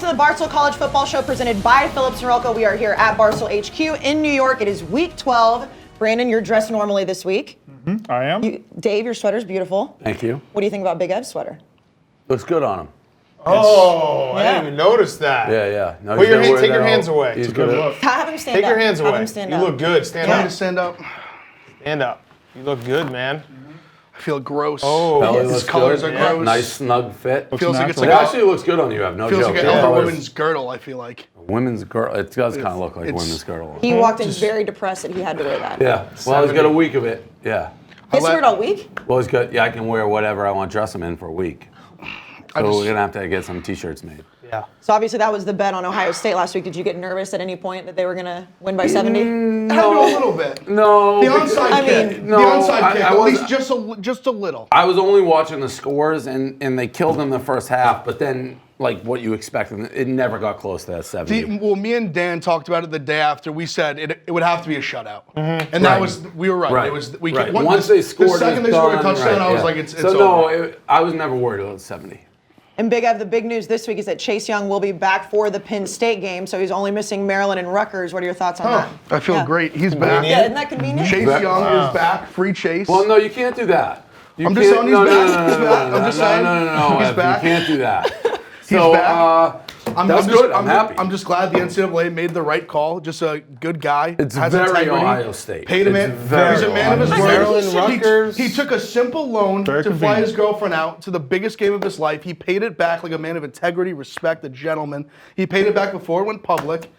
to the Barstool College Football Show presented by Phillips & Rolko. We are here at Barstool HQ in New York. It is week 12. Brandon, you're dressed normally this week. Mm-hmm. I am. Dave, your sweater's beautiful. Thank you. What do you think about Big Ev's sweater? Looks good on him. Oh, Yeah. I didn't even notice that. Yeah. No, Take your hands away. He's Good good. look. Have him stand Take up. your hands Have away. him stand You up. look good. Stand Yeah. up. To stand up. Stand up. You look good, man. I feel gross. Oh, Belly His looks colors good. are gross. Nice snug fit. Feels like it's It like actually looks good on you. I have no feels joke. like an The upper colors- women's girdle, I feel like. Women's girdle. It does kind of look like It's- women's girdle. He walked in very depressed that he had to wear that. Yeah. Well, he's got a week of it. Yeah. He has to wear it all week? Well, he's got. Yeah, I can wear whatever I want to dress him in for a week. So just- we're gonna have to get some T-shirts made. yeah. So obviously that was the bet on Ohio State last week. Did you get nervous at any point that they were going to win by 70? I had to a little bit. No. The because- onside kick. no, the onside kick. I At wasn't- least just a little. I was only watching the scores, and they killed them the first half. But then, like what you expected, it never got close to that 70. Well, me and Dan talked about it the day after. We said it would have to be a shutout, and that Right. was we were right. Right. It was we right. once they scored, the second it was they scored a done, touchdown, right, I was yeah. like, it's so over. I was never worried about 70. And Big Ev, the big news this week is that Chase Young will be back for the Penn State game, so he's only missing Maryland and Rutgers. What are your thoughts on that? I feel Yeah. great. He's back. Yeah, isn't that convenient? Chase Young is back. Free Chase. Well, no, you can't do that. You I'm just can't- saying he's no, back. no, no, He's no, back. no, I'm just no, saying. no, He's Ev, back. You can't do that. He's So, back. that's good. I'm happy. I'm just glad the NCAA made the right call. Just a good guy. It's has very integrity. Ohio State. Paid him It's in. very He's a man of his Ohio word. State. Maryland, Rutgers. He took a simple loan Very to fly convenient. his girlfriend out to the biggest game of his life. He paid it back like a man of integrity, respect, a gentleman. He paid it back before it went public.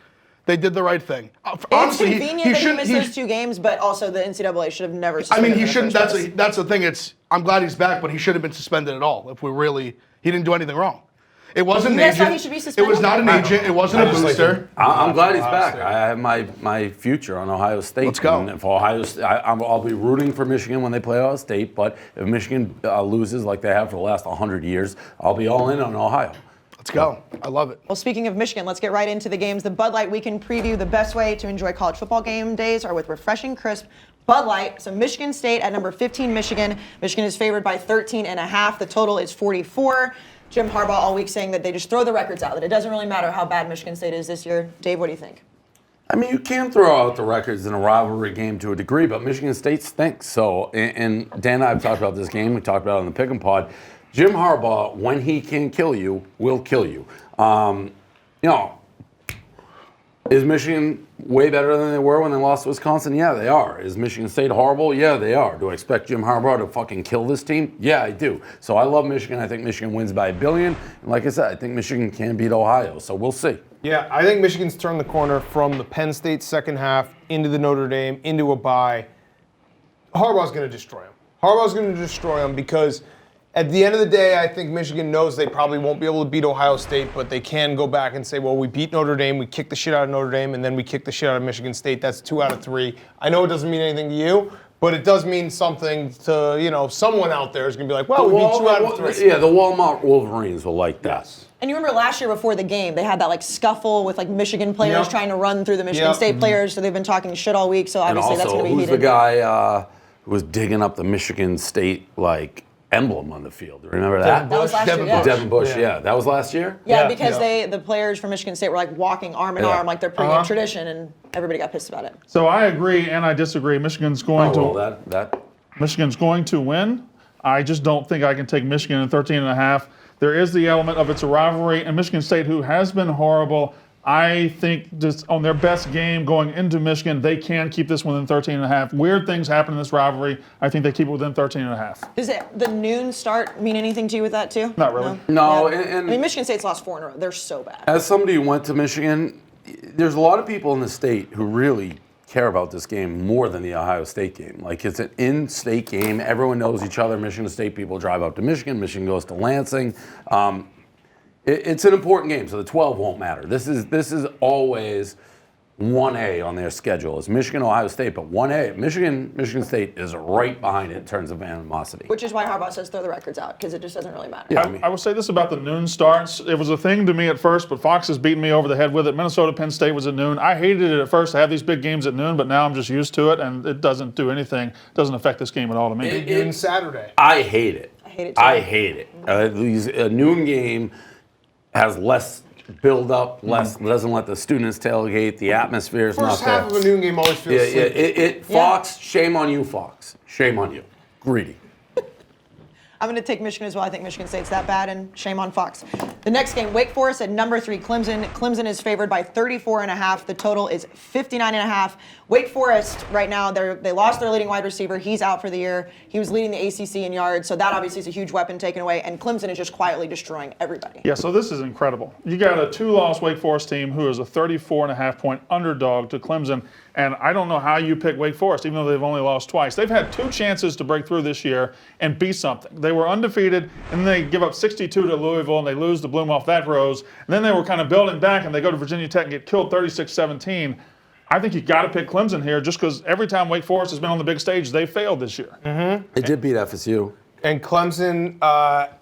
They did the right thing. It's Honestly, convenient that he missed those two games, but also the NCAA should have never I suspended mean, him he in the shouldn't. first place. That's the thing. I'm glad he's back, but he shouldn't have been suspended at all. If he didn't do anything wrong. It wasn't You an guys thought agent. he should be It suspended? was not an agent. It wasn't a booster. I'm glad he's back. State. I have my future on Ohio State. Let's go. And if Ohio State, I'll be rooting for Michigan when they play Ohio State. But if Michigan loses like they have for the last 100 years, I'll be all in on Ohio. Let's go. I love it. Well, speaking of Michigan, let's get right into the games. The Bud Light Weekend Preview. The best way to enjoy college football game days are with refreshing, crisp Bud Light. So Michigan State at number 15, Michigan. Michigan is favored by 13.5. The total is 44. Jim Harbaugh all week saying that they just throw the records out, that it doesn't really matter how bad Michigan State is this year. Dave, what do you think? I mean, you can throw out the records in a rivalry game to a degree, but Michigan State stinks. So, and Dan and I have talked about this game. We talked about it on the Pick'em Pod. Jim Harbaugh, when he can kill you, will kill you. Is Michigan way better than they were when they lost to Wisconsin? Yeah, they are. Is Michigan State horrible? Yeah, they are. Do I expect Jim Harbaugh to fucking kill this team? Yeah, I do. So I love Michigan. I think Michigan wins by 1 billion. And like I said, I think Michigan can beat Ohio. So we'll see. Yeah, I think Michigan's turned the corner from the Penn State second half into the Notre Dame, into a bye. Harbaugh's going to destroy them. Harbaugh's going to destroy them because at the end of the day, I think Michigan knows they probably won't be able to beat Ohio State, but they can go back and say, well, we beat Notre Dame, we kicked the shit out of Notre Dame, and then we kicked the shit out of Michigan State. That's 2 out of 3. I know it doesn't mean anything to you, but it does mean something to, someone out there is going to be like, well, we beat 2 out of 3. Yeah, the Walmart Wolverines will like that. And you remember last year before the game, they had that scuffle with Michigan players Yep. trying to run through the Michigan Yep. State players, so they've been talking shit all week, so And obviously that's also, going to be who's heated. the guy who was digging up the Michigan State emblem on the field? Remember that? That was last Devin year, yeah. Bush. Devin Bush, yeah. That was last year? Yeah, Yeah, because yeah. the players from Michigan State were walking arm in Yeah. arm like they're pregame tradition, and everybody got pissed about it. So I agree and I disagree. Michigan's going Oh, to well, that Michigan's going to win. I just don't think I can take Michigan in 13.5. There is the element of it's a rivalry, and Michigan State, who has been horrible, I think just on their best game going into Michigan, they can keep this within 13.5. Weird things happen in this rivalry. I think they keep it within 13.5. Does the noon start mean anything to you with that too? Not really. No, Yeah. and- I mean, Michigan State's lost 4 in a row. They're so bad. as somebody who went to Michigan, there's a lot of people in the state who really care about this game more than the Ohio State game. It's an in-state game. Everyone knows each other. Michigan State people drive up to Michigan. Michigan goes to Lansing. It's an important game, so the 12 won't matter. This is always 1A on their schedule. It's Michigan, Ohio State, but 1A. Michigan State is right behind it in terms of animosity. Which is why Harbaugh says throw the records out, because it just doesn't really matter. Yeah. I will say this about the noon starts. It was a thing to me at first, but Fox has beaten me over the head with it. Minnesota, Penn State was at noon. I hated it at first to have these big games at noon, but now I'm just used to it, and it doesn't do anything. It doesn't affect this game at all to me. Noon Saturday. I hate it. I hate it too. I hate it. A noon game has less build up, doesn't let the students tailgate. The atmosphere is not First there. half of a noon game always feels sleepy. Fox, shame on you, Fox. Shame on you. Greedy. I'm going to take Michigan as well. I think Michigan State's that bad, and shame on Fox. The next game, Wake Forest at number 3, Clemson. Clemson is favored by 34.5. The total is 59.5. Wake Forest right now, they lost their leading wide receiver. He's out for the year. He was leading the ACC in yards, so that obviously is a huge weapon taken away. And Clemson is just quietly destroying everybody. Yeah, so this is incredible. You got a 2-loss Wake Forest team who is a 34.5-point underdog to Clemson. And I don't know how you pick Wake Forest, even though they've only lost twice. They've had 2 chances to break through this year and be something. They were undefeated, and then they give up 62 to Louisville, and they lose to Bloom off that rose. And then they were kind of building back, and they go to Virginia Tech and get killed 36-17. I think you got to pick Clemson here just because every time Wake Forest has been on the big stage, they failed this year. They did beat FSU. And Clemson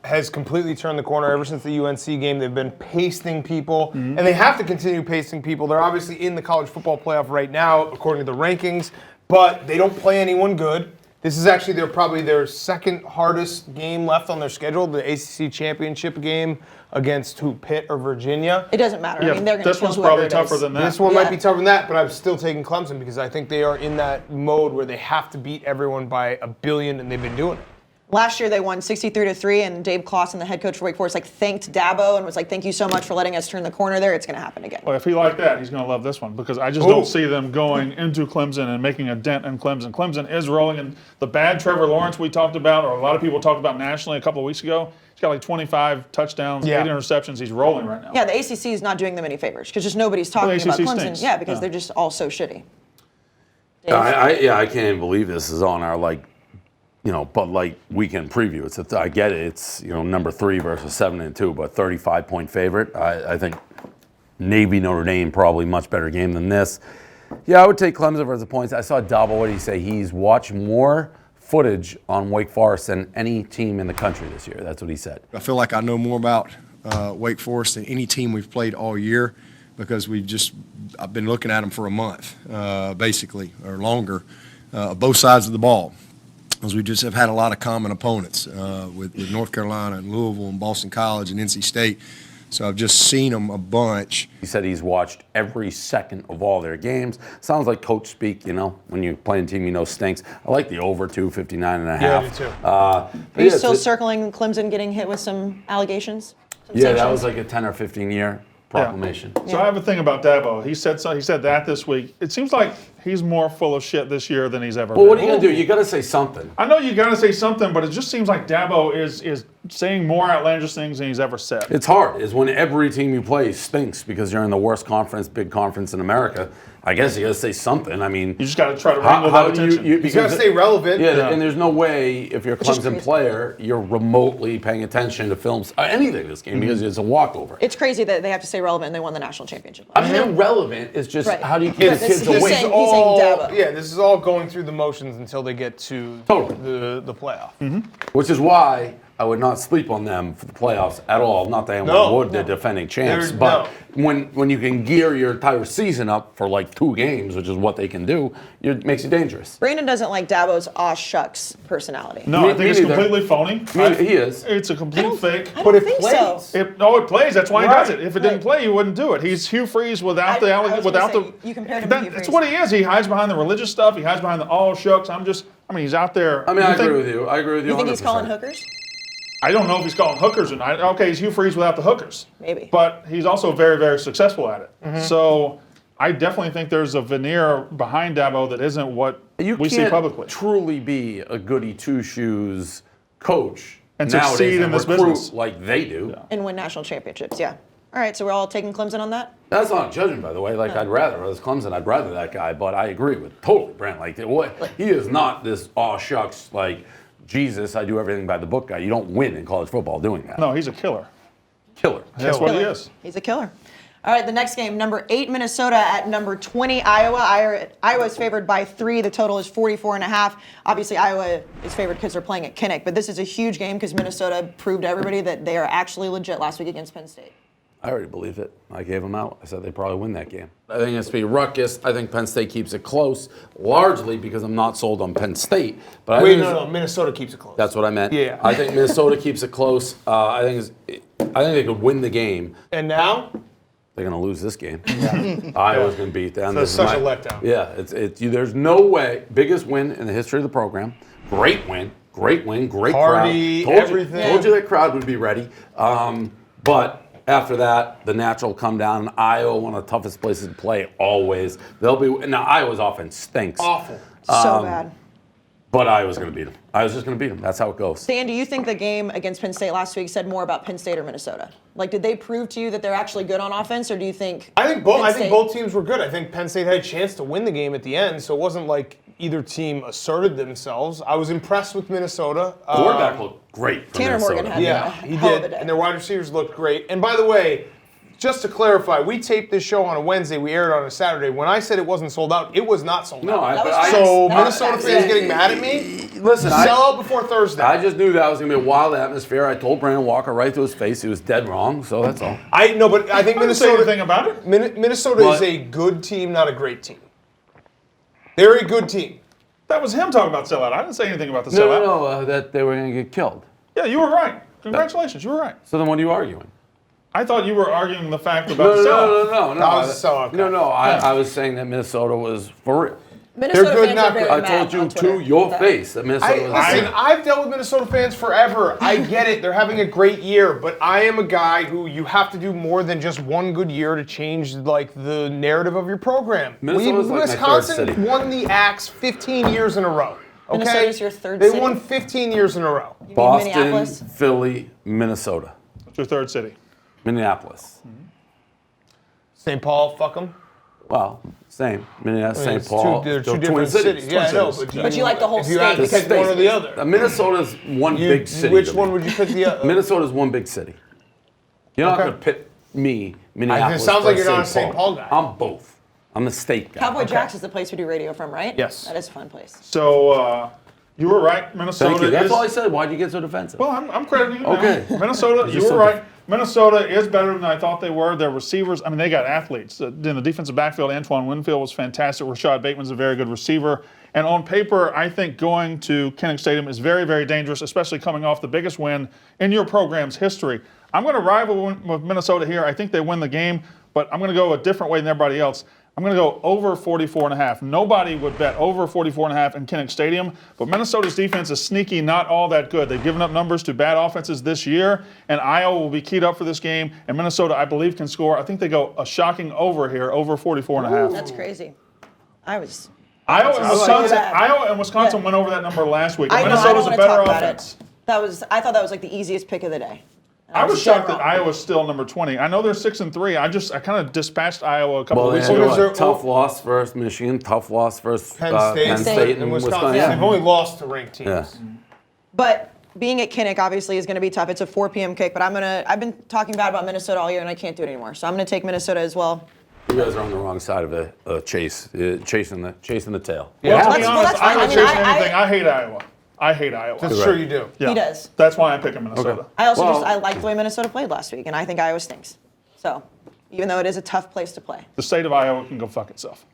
has completely turned the corner ever since the UNC game. They've been pasting people, and they have to continue pasting people. They're obviously in the college football playoff right now, according to the rankings, but they don't play anyone good. This is actually probably their second hardest game left on their schedule, the ACC championship game against Pitt or Virginia. It doesn't matter. Yeah, I mean, they're going to this one's probably tougher than that. This one might be tougher than that, but I'm still taking Clemson because I think they are in that mode where they have to beat everyone by a billion, and they've been doing it. Last year they won 63-3, and Dave Clawson, the head coach for Wake Forest, thanked Dabo and was like, "Thank you so much for letting us turn the corner there. It's going to happen again." Well, if he liked that, he's going to love this one because I just don't see them going into Clemson and making a dent in Clemson. Clemson is rolling, and the bad Trevor Lawrence we talked about, or a lot of people talked about nationally a couple of weeks ago, he's got like 25 touchdowns, 8 interceptions. He's rolling right now. Yeah, the ACC is not doing them any favors because just nobody's talking about Clemson. Stinks. Yeah, because they're just all so shitty. I can't even believe this is on our Bud Light weekend preview. I get it. It's number 3 versus 7-2, but 35-point favorite. I think Navy Notre Dame probably much better game than this. Yeah, I would take Clemson versus the points. I saw Dabo. What did he say? He's watched more footage on Wake Forest than any team in the country this year. That's what he said. I feel like I know more about Wake Forest than any team we've played all year because I've been looking at them for a month, basically, or longer, both sides of the ball. Because we just have had a lot of common opponents with North Carolina and Louisville and Boston College and NC State. So I've just seen them a bunch. He said he's watched every second of all their games. Sounds like coach speak, when you're playing a team stinks. I like the over 59.5. Yeah, I do too. Are you still circling Clemson getting hit with some allegations? That was like a 10 or 15 year proclamation. Yeah. So I have a thing about Dabo. He said that this week. It seems like he's more full of shit this year than he's ever been. Well, what are you going to do? You got to say something. I know you got to say something, but it just seems like Dabo is saying more outlandish things than he's ever said. It's hard. It's when every team you play stinks because you're in the worst conference, big conference in America. I guess you got to say something. I mean, you just got to try to wrangle that attention. You got to stay relevant. Yeah, and there's no way if you're a Clemson player, you're remotely paying attention to films, anything this game because it's a walkover. It's crazy that they have to stay relevant and they won the national championship. I mean, irrelevant is just how do you keep the kids awake? He's saying Dabo. Yeah, this is all going through the motions until they get to the playoff. Which is why I would not sleep on them for the playoffs at all. Not that anyone would, they're defending champs. But when you can gear your entire season up for like 2 games, which is what they can do, it makes you dangerous. Brandon doesn't like Dabo's aw shucks personality. No, I think it's completely phony. He is. It's a complete fake. But it plays. So. It plays. That's why he does it. If it didn't play, he wouldn't do it. He's Hugh Freeze without the. You compared him to Hugh Freeze. That's what he is. He hides behind the religious stuff. He hides behind the all shucks. He's out there. I agree with you. I agree with you. You think 100%. he's calling hookers? I don't know if he's calling hookers or not. Okay, he's Hugh Freeze without the hookers. Maybe. But he's also very, very successful at it. So I definitely think there's a veneer behind Dabo that isn't what we see publicly. You can't truly be a goody two-shoes coach and nowadays succeed in this recruit business like they do. And win national championships, yeah. All right, so we're all taking Clemson on that? That's not judging, by the way. I'd rather, as Clemson, I'd rather that guy. But I agree with totally Brent. He is not this aw shucks, Jesus, I do everything by the book guy. You don't win in college football doing that. No, he's a killer. Killer. That's what he is. He's a killer. All right, the next game, number 8 Minnesota at number 20 Iowa. Iowa is favored by 3. The total is 44.5. Obviously, Iowa is favored because they're playing at Kinnick, but this is a huge game because Minnesota proved to everybody that they are actually legit last week against Penn State. I already believed it. I gave them out. I said they'd probably win that game. I think it's going to be ruckus. I think Penn State keeps it close, largely because I'm not sold on Penn State. But Minnesota keeps it close. That's what I meant. Yeah. I think Minnesota keeps it close. I think they could win the game. And now, they're going to lose this game. Iowa's going to beat them. So it's such a letdown. Yeah, there's no way. Biggest win in the history of the program. Great win, great Party, crowd. everything. Told you that crowd would be ready. But after that, the natural come down. Iowa, one of the toughest places to play always. Now Iowa's offense stinks. Awful. So bad. But Iowa's going to beat them. Iowa's just going to beat them. That's how it goes. Dan, do you think the game against Penn State last week said more about Penn State or Minnesota? Like, did they prove to you that they're actually good on offense, or do you think? I think both. Penn I think State- both teams were good. I think Penn State had a chance to win the game at the end, so it wasn't like either team asserted themselves. I was impressed with Minnesota. Quarterback looked great for Tanner Minnesota. Morgan had Yeah, a he hell of a did. day. And their wide receivers looked great. And by the way, just to clarify, we taped this show on a Wednesday. We aired on a Saturday. When I said it wasn't sold out, it was not sold No, out. That was but fast. So That was Minnesota fast. fans getting mad at me? Listen, Sell out before Thursday. I just knew that was going to be a wild atmosphere. I told Brandon Walker right to his face he was dead wrong, so that's all. I know, but I think I didn't say Minnesota. anything about it. Minnesota is What? a good team, not a great team. They're a good team. That was him talking about sellout. I didn't say anything about the No, sellout. that they were going to get killed. Yeah, you were right. Congratulations, you were right. So then what are you arguing? I thought you were arguing the fact about the sellout. No. That was a sellout guy. No, I was saying that Minnesota was for real. Minnesota They're good, fans not are very good. I mad told you on Twitter to your that- face that Minnesota was Listen, I've dealt with Minnesota fans forever. I get it. They're having a great year, but I am a guy who you have to do more than just one good year to change like the narrative of your program. Minnesota's like my third Wisconsin city. won the Axe 15 years in a row. Okay? Minnesota's your third They city? won 15 years in a row. You mean Boston, Minneapolis? Philly, Minnesota. It's your third city. Minneapolis. St. Paul, fuck them. Well, same. Minneapolis, St. It's Paul. they're they're two twin different cities. Yeah, I know. cities. But you like the whole if you had to state. pick one or the other. Minnesota's one big city. Which to one me. would you pick the other? Minnesota's one big city. You're not Okay. going to pit me, Minneapolis. It sounds like versus you're not a St. Paul guy. I'm both. I'm the state guy. Cowboy Jacks is the place we do radio from, right? Yes. That is a fun place. So you were right. Minnesota Thank you. That's is. all I said. Why'd you get so defensive? Well, I'm crediting you. Okay. Now. Minnesota, you just were said right. Minnesota is better than I thought they were. Their receivers, I mean, they got athletes. In the defensive backfield, Antoine Winfield was fantastic. Rashad Bateman's a very good receiver. And on paper, I think going to Kinnick Stadium is very, very dangerous, especially coming off the biggest win in your program's history. I'm going to rival with Minnesota here. I think they win the game, but I'm going to go a different way than everybody else. I'm going to go over 44.5. Nobody would bet over 44.5 in Kinnick Stadium, but Minnesota's defense is sneaky, not all that good. They've given up numbers to bad offenses this year, and Iowa will be keyed up for this game, and Minnesota, I believe, can score. I think they go a shocking over here, over 44.5. That's crazy. Iowa and Wisconsin Yeah. went over that number last week. I know. I Minnesota's don't a want to better talk about offense. it. I thought that was like the easiest pick of the day. And I was dead shocked that wrong. Iowa's still number 20. I know they're 6-3. I kind of dispatched Iowa a couple Well, of they weeks had ago. is there- a tough loss versus Michigan, tough loss versus Penn Penn State, State and Wisconsin. Yeah. They've only lost to ranked teams. Yeah. But being at Kinnick obviously is going to be tough. It's a 4 p.m. kick, but I've been talking bad about Minnesota all year, and I can't do it anymore. So I'm going to take Minnesota as well. You guys are on the wrong side of a chase, chasing the tail. Yeah. Well, to be Well, honest, that's fine. I'm not I mean, chasing I- anything. I hate Iowa. I hate Iowa. That's Correct. true you do. Yeah. He does. That's why I'm picking Minnesota. Okay. I also Well- I like the way Minnesota played last week, and I think Iowa stinks. So even though it is a tough place to play, The state of Iowa can go fuck itself.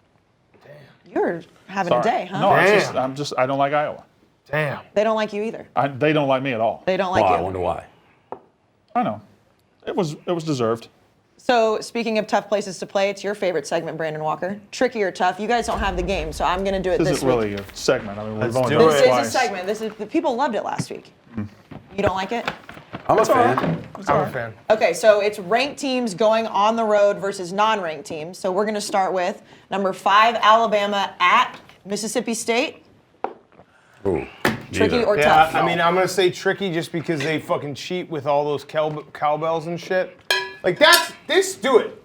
you're having Sorry. a day, huh? No, Damn. I don't like Iowa. Damn. They don't like you either. They don't like me at all. They don't like Why? I you. wonder why. I know. It was deserved. So speaking of tough places to play, it's your favorite segment, Brandon Walker. Tricky or tough? You guys don't have the game, so I'm going to do it This this isn't week. really a segment. I mean, we've Let's only do done it. it This twice. is a segment. The people loved it last week. You don't like it? I'm a all right. fan. I'm a fan. Okay, so it's ranked teams going on the road versus non-ranked teams. So we're going to start with number 5, Alabama at Mississippi State. Ooh, Tricky neither. or Yeah, tough? I mean, I'm gonna say tricky just because they fucking cheat with all those cowbells and shit. Like do it.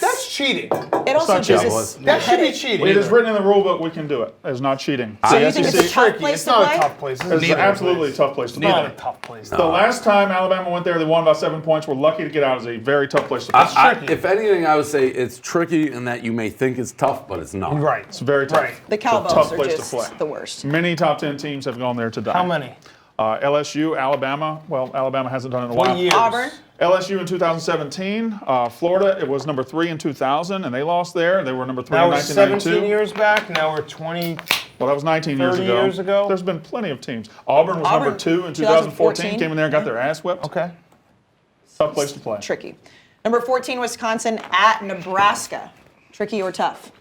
That's cheating. It also not gives cheating. us That should be headache. cheating. It is written in the rule book. We can do it. It's not cheating. So The you think it's SEC a tough tricky. place It's to not play? a tough place. It's Neither absolutely a tough place to Not play. a tough place. The last time Alabama went there, they won by 7 points. We're lucky to get out. It's a very tough place to play. If anything, I would say it's tricky in that you may think it's tough, but it's not. Right. It's very tough. Right. The It's a cowbells tough are place just to play. the worst. Many top 10 teams have gone there to die. How many? LSU, Alabama. Well, Alabama hasn't done it in a 20 while. years. Auburn. LSU in 2017. Florida, it was number 3 in 2000, and they lost there. They were number 3 Now in we're 1992. 17 years back. Now we're 20. Well, that was 19 years 30 ago. years ago? There's been plenty of teams. Auburn was Auburn, number 2 in 2014. 2014. Came in there and got their ass whipped. Okay. Tough place to play. Tricky. Number 14, Wisconsin at Nebraska. Tricky or tough?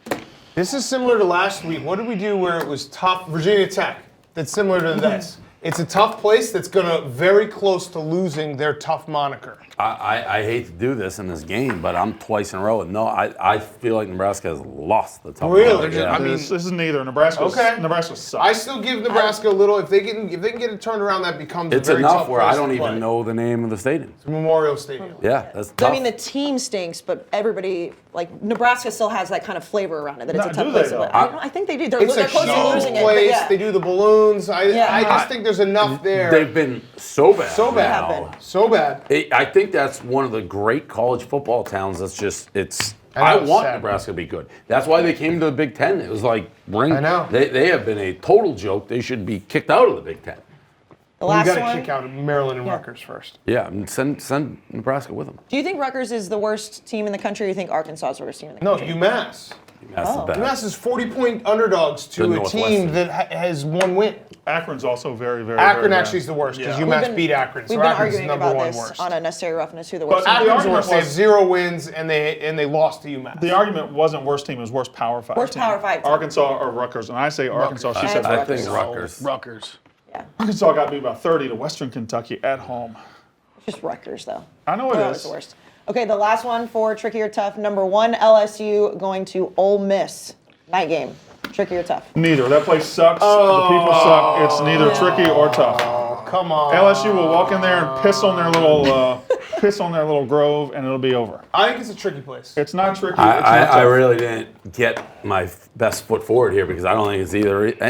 This is similar to last week. What did we do where it was tough? Virginia Tech. That's similar to this. It's a tough place that's going to very close to losing their tough moniker. I hate to do this in this game, but I'm twice in a row. No, I feel like Nebraska has lost the tough. Really? moniker. Yeah. I mean, This is neither. Nebraska sucks. I still give Nebraska a little. If they can get it turned around, that becomes It's a very enough tough where place I don't to even play. know the name of the stadium. It's Memorial Stadium. Yeah, that's I tough. mean, the team stinks, but everybody, like, Nebraska still has that kind of flavor around it, that it's No, a tough do they, place. though? But I think they do. They're It's a close to show losing it. But place. yeah. They do the balloons. I just think there's enough there. They've been so bad. so bad. They have been. So bad. I think that's one of the great college football towns. That's just I I know, want sad. Nebraska to be good. That's why they came to the Big Ten. It was like I know. They have been a total joke. They should be kicked out of the Big Ten. The You last got to one. kick out Maryland and Rutgers first. Yeah, and send Nebraska with them. Do you think Rutgers is the worst team in the country, or do you think Arkansas is the worst team in the No, country? UMass. That's the best. UMass is 40-point underdogs to The a team Northwestern. that has one win. Akron's also very, very, Akron very bad. actually is the worst because Yeah. UMass beat Akron. We've So been Akron's arguing number about one this worst. on Unnecessary Roughness, who the But worst the team is. Akron's argument worst. They have was- 0 wins and they lost to UMass. The argument wasn't worst team, it was worst Power 5 Worst team. Power 5 team. Arkansas or Rutgers. And I say Arkansas, she said I I Rutgers. think Rutgers. Rutgers. Yeah, Arkansas got beat by 30 to Western Kentucky at home. it's just Rutgers, though. I know They're it always is. the worst. Okay, the last one for Tricky or Tough. Number 1, LSU going to Ole Miss. Night game. Tricky or Tough? Neither. That place sucks. The people suck. It's neither tricky or tough. Oh, come on. LSU will walk in there and piss on their little grove, and it'll be over. I think it's a tricky place. It's not tricky. It's I not tough. really didn't get my best foot forward here because I don't think it's either. Really?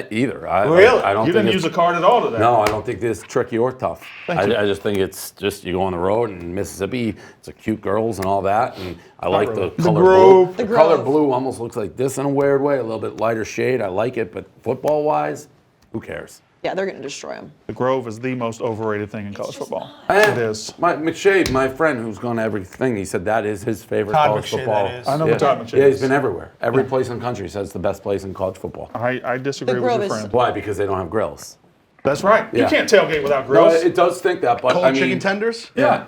I don't You think didn't it's, use a card at all today. No, I don't think this is tricky or tough. Thank you. I just think it's just you go on the road in Mississippi. It's a cute girls and all that, and I like really. the color Grove. blue. The The color Grove. blue almost looks like this in a weird way, a little bit lighter shade. I like it, but football wise, who cares? Yeah, they're going to destroy them. The Grove is the most overrated thing in college football. Eh, It is. McShay, my friend who's gone to everything, he said that is his favorite Todd college McShay, football. that is. I know yeah. what Todd McShay Yeah, he's is. been everywhere. Every place in the country says it's the best place in college football. I disagree The with Grove your is- friend. Why? Because they don't have grills. That's right. You Yeah. can't tailgate without No, grills. it does think that, but Cold I mean, chicken tenders? Yeah,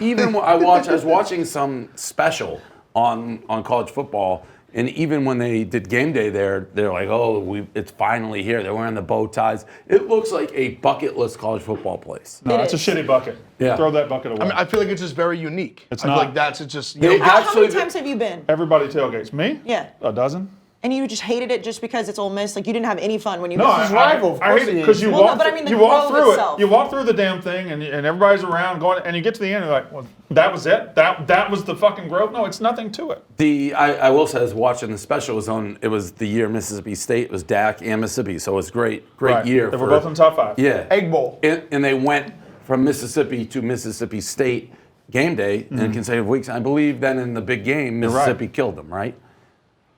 even when I was watching some special on college football, and even when they did game day there, they're like, oh, it's finally here. They're wearing the bow ties. It looks like a bucket list college football place. No, It it's a is. shitty bucket. Yeah. Throw that bucket away. I mean, I feel like it's just very unique. It's I feel not. like that's just. They- How Actually, many times have you been? Everybody tailgates. Me? Yeah. A dozen? And you just hated it just because it's Ole Miss? Like, you didn't have any fun when you No, missed his rival, of I course hate it he because is. you Well, no, walk. but I mean the you walk Grove through itself. it. You walk through the damn thing, and everybody's around going, and you get to the end, and you're like, well, that was it. That was the fucking Grove. No, it's nothing to it. I will say, I was watching the special. It was the year Mississippi State. It was Dak and Mississippi, so it was great Right. year. They were both in the top 5. Yeah. Egg Bowl. And they went from Mississippi to Mississippi State game day in consecutive weeks. I believe then in the big game, right. Mississippi killed them, right?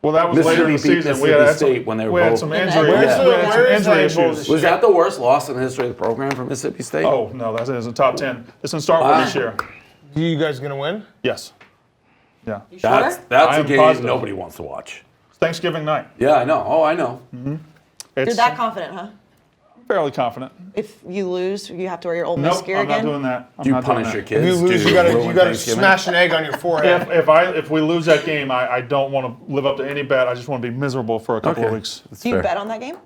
Well, that was later in the Mississippi beat season. We had Mississippi some, State when they were we had both- some And injury, then- we had some Where's the injury Egg Bowl issues. this Was that the worst loss in the history of the program for Mississippi State? Oh, no, that is a top 10. It's in Starkville this year. You guys gonna win? Yes. Yeah. You That's sure? a I am game positive. nobody wants to watch. It's Thanksgiving night. Yeah, I know. Oh, I know. You're It's that confident, huh? fairly confident. If you lose, you have to wear your Ole Miss Nope, gear I'm not again? doing that. I'm Do you not doing punish that. your If kids? you lose, Do you gotta ruin Thanksgiving? smash an egg on your forehead. If we lose that game, I don't want to live up to any bet. I just want to be miserable for a couple of Okay. weeks. That's Do you fair. bet on that game?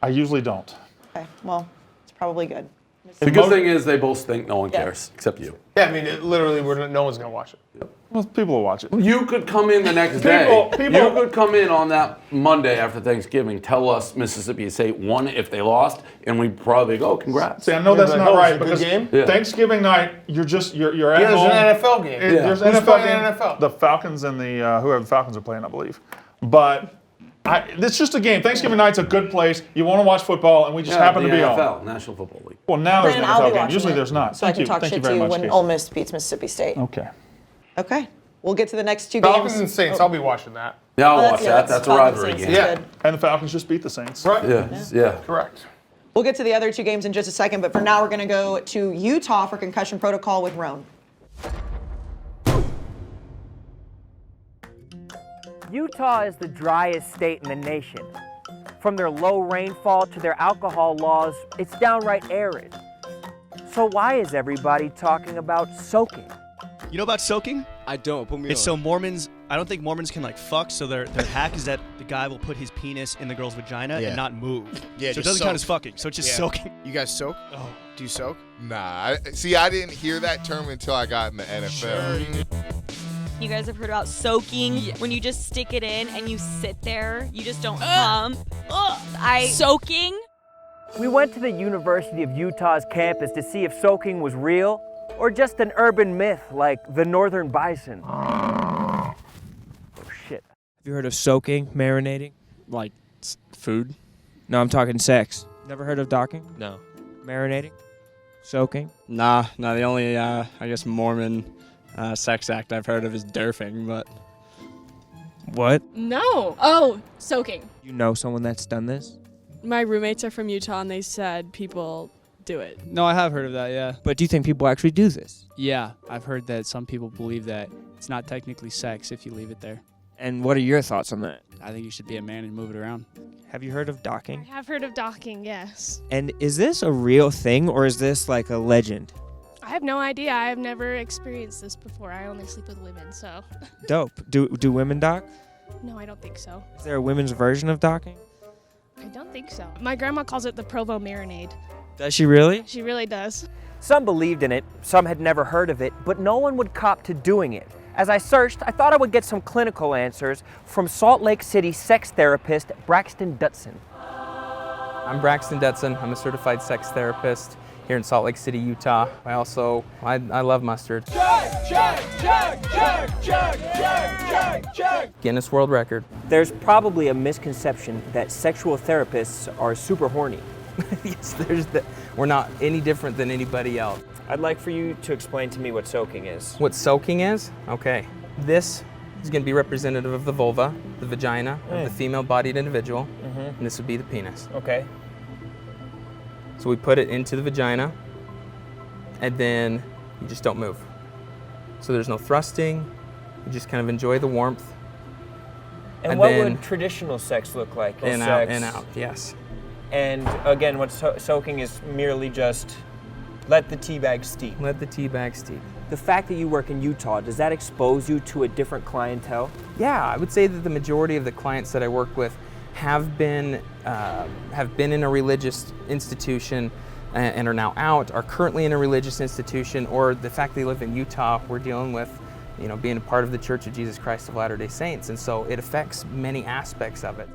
I usually don't. Okay, well, it's probably good. The good thing is they both think no one Yeah. cares except you. Yeah, I mean, no one's gonna watch it. Well, people will watch it. You could come in the next People- day. people- You could come in on that Monday after Thanksgiving, tell us Mississippi State won if they lost, and we'd probably go, congrats. See, I know that's Like, not oh, right it's a good because game? Yeah. Thanksgiving night, you're at Yeah, there's home. an NFL game. There's Who's NFL playing game. NFL? The Falcons and the whoever the Falcons are playing, I believe. But it's just a game. Thanksgiving night's a good place. You want to watch football, and we just happen the to be NFL, on. National Football League. Well, now there's an Brandon, I'll be NFL game. watching Usually it, there's not. So I Thank can you. talk Thank shit you to very you much, when Kayce. Ole Miss beats Mississippi State. Okay. Okay. We'll get to the next two Falcons games. and Saints. I'll be watching that. Yeah, I'll Oh, watch yeah, that. That's a Falcons rivalry Saints. game. That's Yeah. good. And the Falcons just beat the Saints. Right. Yeah. Correct. We'll get to the other two games in just a second, but for now we're going to go to Utah for concussion protocol with Roan. Utah is the driest state in the nation. From their low rainfall to their alcohol laws, it's downright arid. So why is everybody talking about soaking? You know about soaking? I don't. Put me It's on. so Mormons, I don't think Mormons can like fuck, so their hack is that the guy will put his penis in the girl's vagina and not move. Yeah, so it just doesn't count as soak. fucking, so it's just soaking. You guys soak? Oh. Do you soak? Nah. I didn't hear that term until I got in the NFL. You guys have heard about soaking, when you just stick it in and you sit there, you just don't come. Soaking? We went to the University of Utah's campus to see if soaking was real or just an urban myth like the northern bison. Oh shit. Have you heard of soaking, marinating? Like food? No, I'm talking sex. Never heard of docking? No. Marinating? Soaking? Nah, the only, I guess, Mormon sex act I've heard of is derfing, but... What? No. Oh, soaking. You know someone that's done this? My roommates are from Utah and they said people do it. No, I have heard of that, yeah. But do you think people actually do this? Yeah, I've heard that some people believe that it's not technically sex if you leave it there. And what are your thoughts on that? I think you should be a man and move it around. Have you heard of docking? I have heard of docking, yes. And is this a real thing or is this like a legend? I have no idea. I have never experienced this before. I only sleep with women, so. Dope. Do women dock? No, I don't think so. Is there a women's version of docking? I don't think so. My grandma calls it the Provo marinade. Does she really? She really does. Some believed in it, some had never heard of it, but no one would cop to doing it. As I searched, I thought I would get some clinical answers from Salt Lake City sex therapist Braxton Dutson. I'm Braxton Dutson. I'm a certified sex therapist here in Salt Lake City, Utah. I love mustard. Guinness World Record. There's probably a misconception that sexual therapists are super horny. Yes, we're not any different than anybody else. I'd like for you to explain to me what soaking is. What soaking is? Okay. This is going to be representative of the vulva, the vagina of the female-bodied individual, and this would be the penis. Okay. So we put it into the vagina, and then you just don't move. So there's no thrusting, you just kind of enjoy the warmth. And what would traditional sex look like? In, out, in, out, yes. And again, what soaking is merely just let the tea bag steep. Let the tea bag steep. The fact that you work in Utah, does that expose you to a different clientele? Yeah, I would say that the majority of the clients that I work with have been in a religious institution and are now out, are currently in a religious institution, or the fact they live in Utah, we're dealing with, being a part of the Church of Jesus Christ of Latter-day Saints, and so it affects many aspects of it.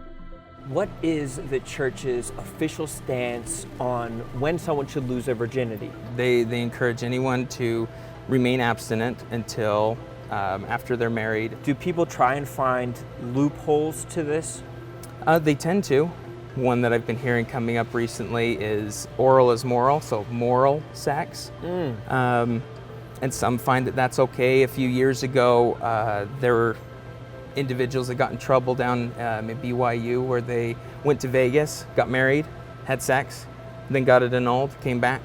What is the church's official stance on when someone should lose their virginity? They encourage anyone to remain abstinent until after they're married. Do people try and find loopholes to this? They tend to. One that I've been hearing coming up recently is oral is moral, so moral sex. And some find that that's okay. A few years ago, there were individuals that got in trouble down at BYU where they went to Vegas, got married, had sex, then got it annulled, came back.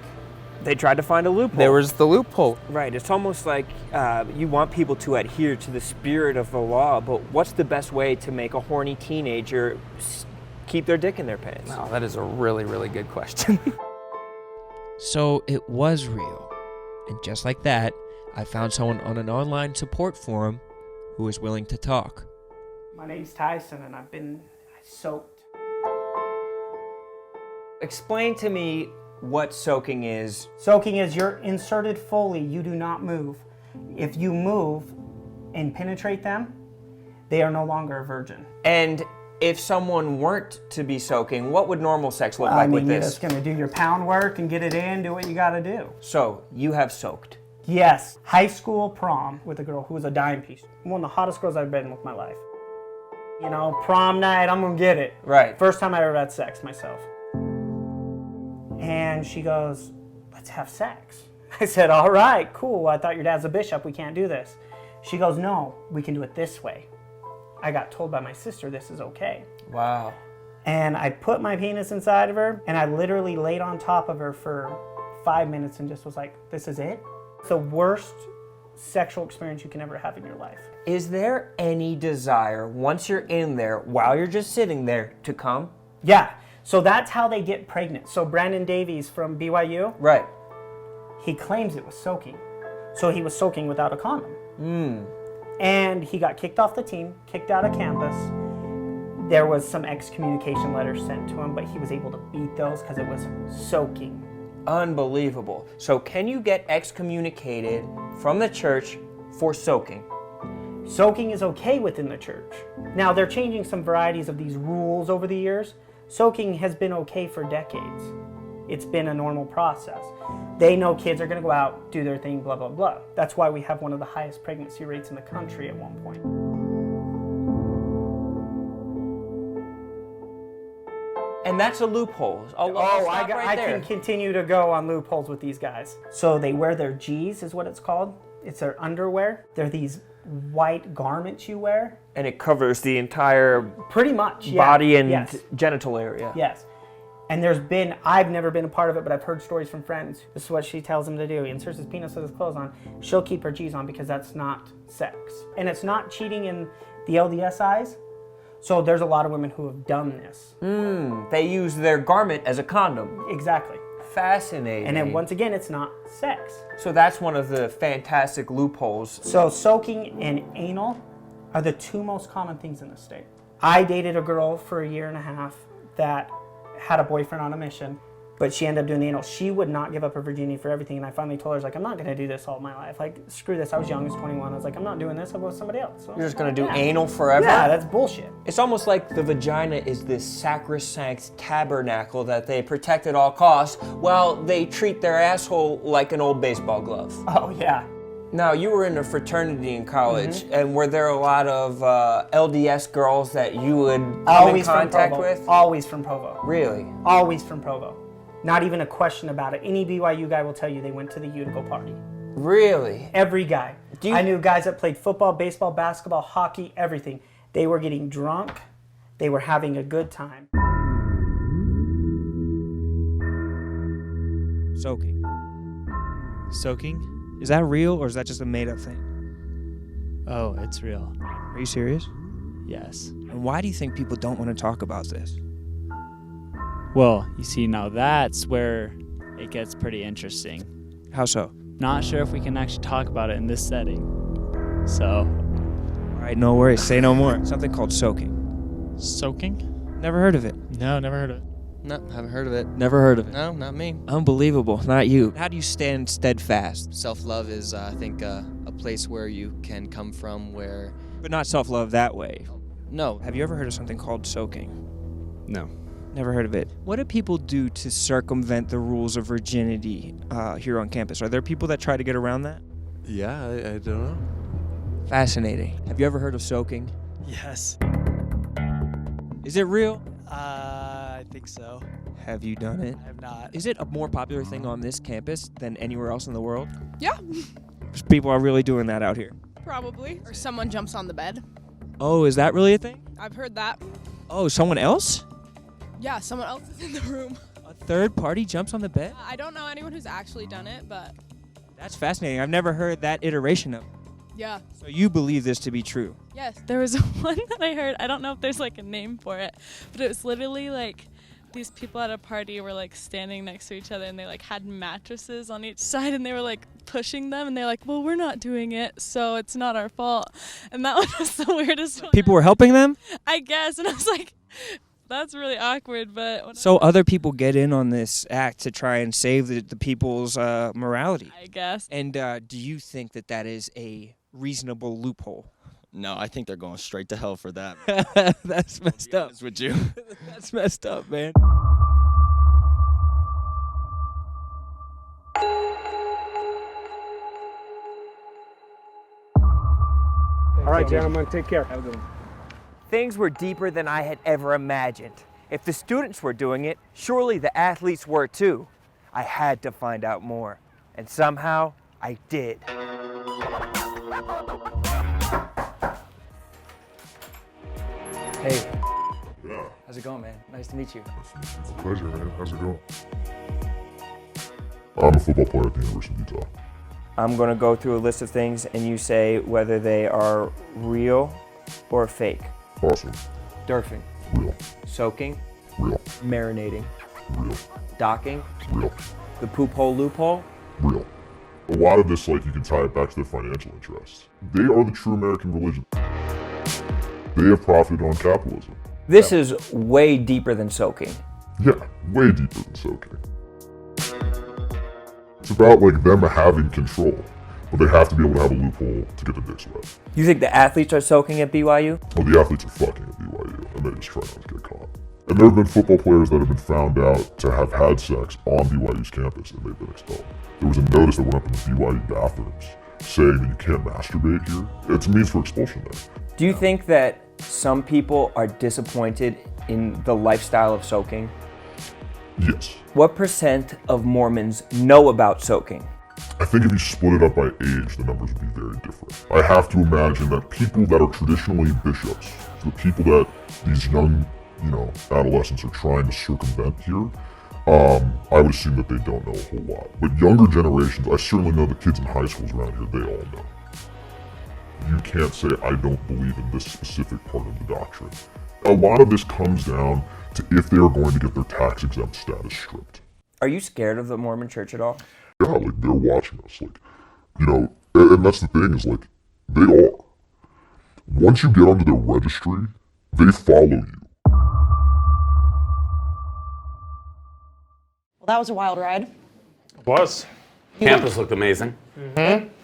They tried to find a loophole. There was the loophole. Right, it's almost like you want people to adhere to the spirit of the law, but what's the best way to make a horny teenager keep their dick in their pants? Oh, that is a really, really good question. So it was real. And just like that, I found someone on an online support forum who is willing to talk. My name's Tyson and I've been soaked. Explain to me what soaking is. Soaking is you're inserted fully, you do not move. If you move and penetrate them, they are no longer a virgin. And if someone weren't to be soaking, what would normal sex look like with this? You're just gonna do your pound work and get it in, do what you gotta do. So, you have soaked? Yes, high school prom with a girl who was a dime piece. One of the hottest girls I've been with my life. Prom night, I'm gonna get it. Right. First time I ever had sex myself. And she goes, let's have sex. I said, all right, cool. I thought your dad's a bishop, we can't do this. She goes, no, we can do it this way. I got told by my sister this is okay. Wow. And I put my penis inside of her, and I literally laid on top of her for 5 minutes and just was like, this is it? It's the worst sexual experience you can ever have in your life. Is there any desire, once you're in there, while you're just sitting there, to come? Yeah, so that's how they get pregnant. So Brandon Davies from BYU, right? He claims it was soaking. So he was soaking without a condom. And he got kicked off the team, kicked out of campus. There was some excommunication letters sent to him, but he was able to beat those because it was soaking. Unbelievable. So can you get excommunicated from the church for soaking? Soaking is okay within the church. Now, they're changing some varieties of these rules over the years. Soaking has been okay for decades. It's been a normal process. They know kids are going to go out, do their thing, blah, blah, blah. That's why we have one of the highest pregnancy rates in the country at one point. And that's a loophole. I can continue to go on loopholes with these guys. So they wear their G's, is what it's called. It's their underwear. They're these white garments you wear. And it covers the entire pretty much body and yes. genital area. Yes. And I've never been a part of it, but I've heard stories from friends. This is what she tells him to do. He inserts his penis with his clothes on. She'll keep her G's on because that's not sex. And it's not cheating in the LDS eyes. So there's a lot of women who have done this. They use their garment as a condom. Exactly. Fascinating. And then once again, it's not sex. So that's one of the fantastic loopholes. So soaking and anal are the two most common things in the state. I dated a girl for 1.5 years that had a boyfriend on a mission, but she ended up doing the anal. She would not give up her virginity for everything, and I finally told her, I was like, I'm not going to do this all my life. Like, screw this. I was young, I was 21. I was like, I'm not doing this. I'll go with somebody else. So You're just going to do anal forever? Yeah, that's bullshit. It's almost like the vagina is this sacrosanct tabernacle that they protect at all costs while they treat their asshole like an old baseball glove. Oh, yeah. Now, you were in a fraternity in college, and were there a lot of LDS girls that you would come in contact with? Always from Provo. Really? Always from Provo. Not even a question about it. Any BYU guy will tell you they went to the Utica party. Really? Every guy. I knew guys that played football, baseball, basketball, hockey, everything. They were getting drunk. They were having a good time. Soaking. Soaking? Is that real or is that just a made-up thing? Oh, it's real. Are you serious? Yes. And why do you think people don't want to talk about this? Well, you see, now that's where it gets pretty interesting. How so? Not sure if we can actually talk about it in this setting. So. All right, no worries. Say no more. Something called soaking. Soaking? Never heard of it. No, never heard of it. No, haven't heard of it. Never heard of it. No, not me. Unbelievable. Not you. How do you stand steadfast? Self-love is, I think, a place where you can come from where... But not self-love that way. No. Have you ever heard of something called soaking? No. Never heard of it. What do people do to circumvent the rules of virginity here on campus? Are there people that try to get around that? Yeah, I don't know. Fascinating. Have you ever heard of soaking? Yes. Is it real? I think so. Have you done it? I have not. Is it a more popular thing on this campus than anywhere else in the world? Yeah. People are really doing that out here. Probably. Or someone jumps on the bed. Oh, is that really a thing? I've heard that. Oh, someone else? Yeah, someone else is in the room. A third party jumps on the bed? I don't know anyone who's actually done it, but That's fascinating. I've never heard that iteration of it. yeah. So you believe this to be true? Yes. There was one that I heard, I don't know if there's like a name for it, but it was literally like these people at a party were like standing next to each other and they like had mattresses on each side and they were like pushing them and they're like, well, we're not doing it, so it's not our fault. And that one was the weirdest one. People were helping them? I guess. And I was like, that's really awkward, but... So other people get in on this act to try and save the people's morality. I guess. And do you think that that is a reasonable loophole? No, I think they're going straight to hell for that. That's messed up. With you. That's messed up, man. All right, gentlemen, take care. Have a good one. Things were deeper than I had ever imagined. If the students were doing it, surely the athletes were too. I had to find out more. And somehow, I did. Hey. Yeah. How's it going, man? Nice to meet you. It's a pleasure, man. How's it going? I'm a football player at the University of Utah. I'm gonna go through a list of things and you say whether they are real or fake. Awesome. Durfing. Real. Soaking. Real. Marinating. Real. Docking. Real. The poop hole loophole. Real. A lot of this, like, you can tie it back to their financial interests. They are the true American religion. They have profited on capitalism. This is way deeper than soaking. Yeah, way deeper than soaking. It's about, like, them having control, but they have to be able to have a loophole to get their dicks wet. You think the athletes are soaking at BYU? Well, the athletes are fucking at BYU, and they just try not to get caught. And there have been football players that have been found out to have had sex on BYU's campus, and they've been expelled. There was a notice that went up in the BYU bathrooms saying that you can't masturbate here. It's a means for expulsion there. Do you think that some people are disappointed in the lifestyle of soaking? Yes. What % of Mormons know about soaking? I think if you split it up by age, the numbers would be very different. I have to imagine that people that are traditionally bishops, the people that these young, adolescents are trying to circumvent here, I would assume that they don't know a whole lot. But younger generations, I certainly know the kids in high schools around here, they all know. You can't say, I don't believe in this specific part of the doctrine. A lot of this comes down to if they are going to get their tax-exempt status stripped. Are you scared of the Mormon Church at all? Yeah, like, they're watching us, like, and that's the thing is, like, they are. Once you get onto their registry, they follow you. Well, that was a wild ride. It was. Campus looked amazing.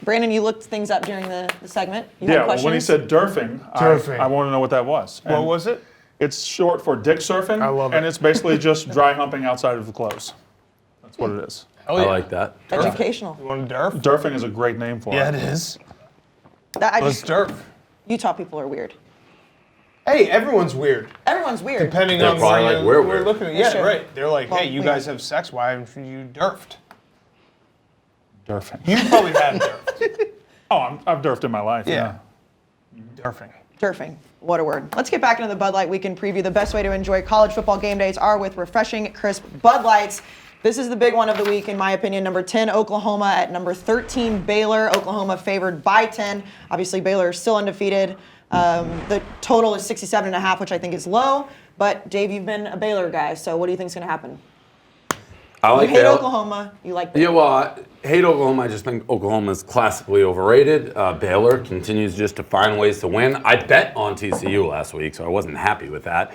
Brandon, you looked things up during the segment. You had Yeah, well, when he questions? said durfing, Durfing. I want to know what that was. What And was it? It's short for dick surfing. I love it. And it's basically just dry humping outside of the clothes. That's what it is. Hell yeah. I like that. Educational. You want to derf? Durfing is a great name for Yeah, it. it is. Let's derf. Utah people are weird. Hey, everyone's weird. Everyone's weird. Depending They're on probably where like, we're we're weird. looking at. Yeah, Yeah, sure. right. They're like, Well, hey, you weird. guys have sex. Why haven't you derfed? Durfing. You probably have derfed. Oh, I've durfed in my life. Yeah. Derfing. Durfing. What a word. Let's get back into the Bud Light Weekend preview. The best way to enjoy college football game days are with refreshing, crisp Bud Lights. This is the big one of the week, in my opinion. Number 10, Oklahoma at number 13, Baylor. Oklahoma favored by 10. Obviously, Baylor is still undefeated. The total is 67.5, which I think is low. But, Dave, you've been a Baylor guy, so what do you think is going to happen? I like You hate Baylor. Oklahoma. You like Baylor. Yeah, well, I hate Oklahoma. I just think Oklahoma is classically overrated. Baylor continues just to find ways to win. I bet on TCU last week, so I wasn't happy with that.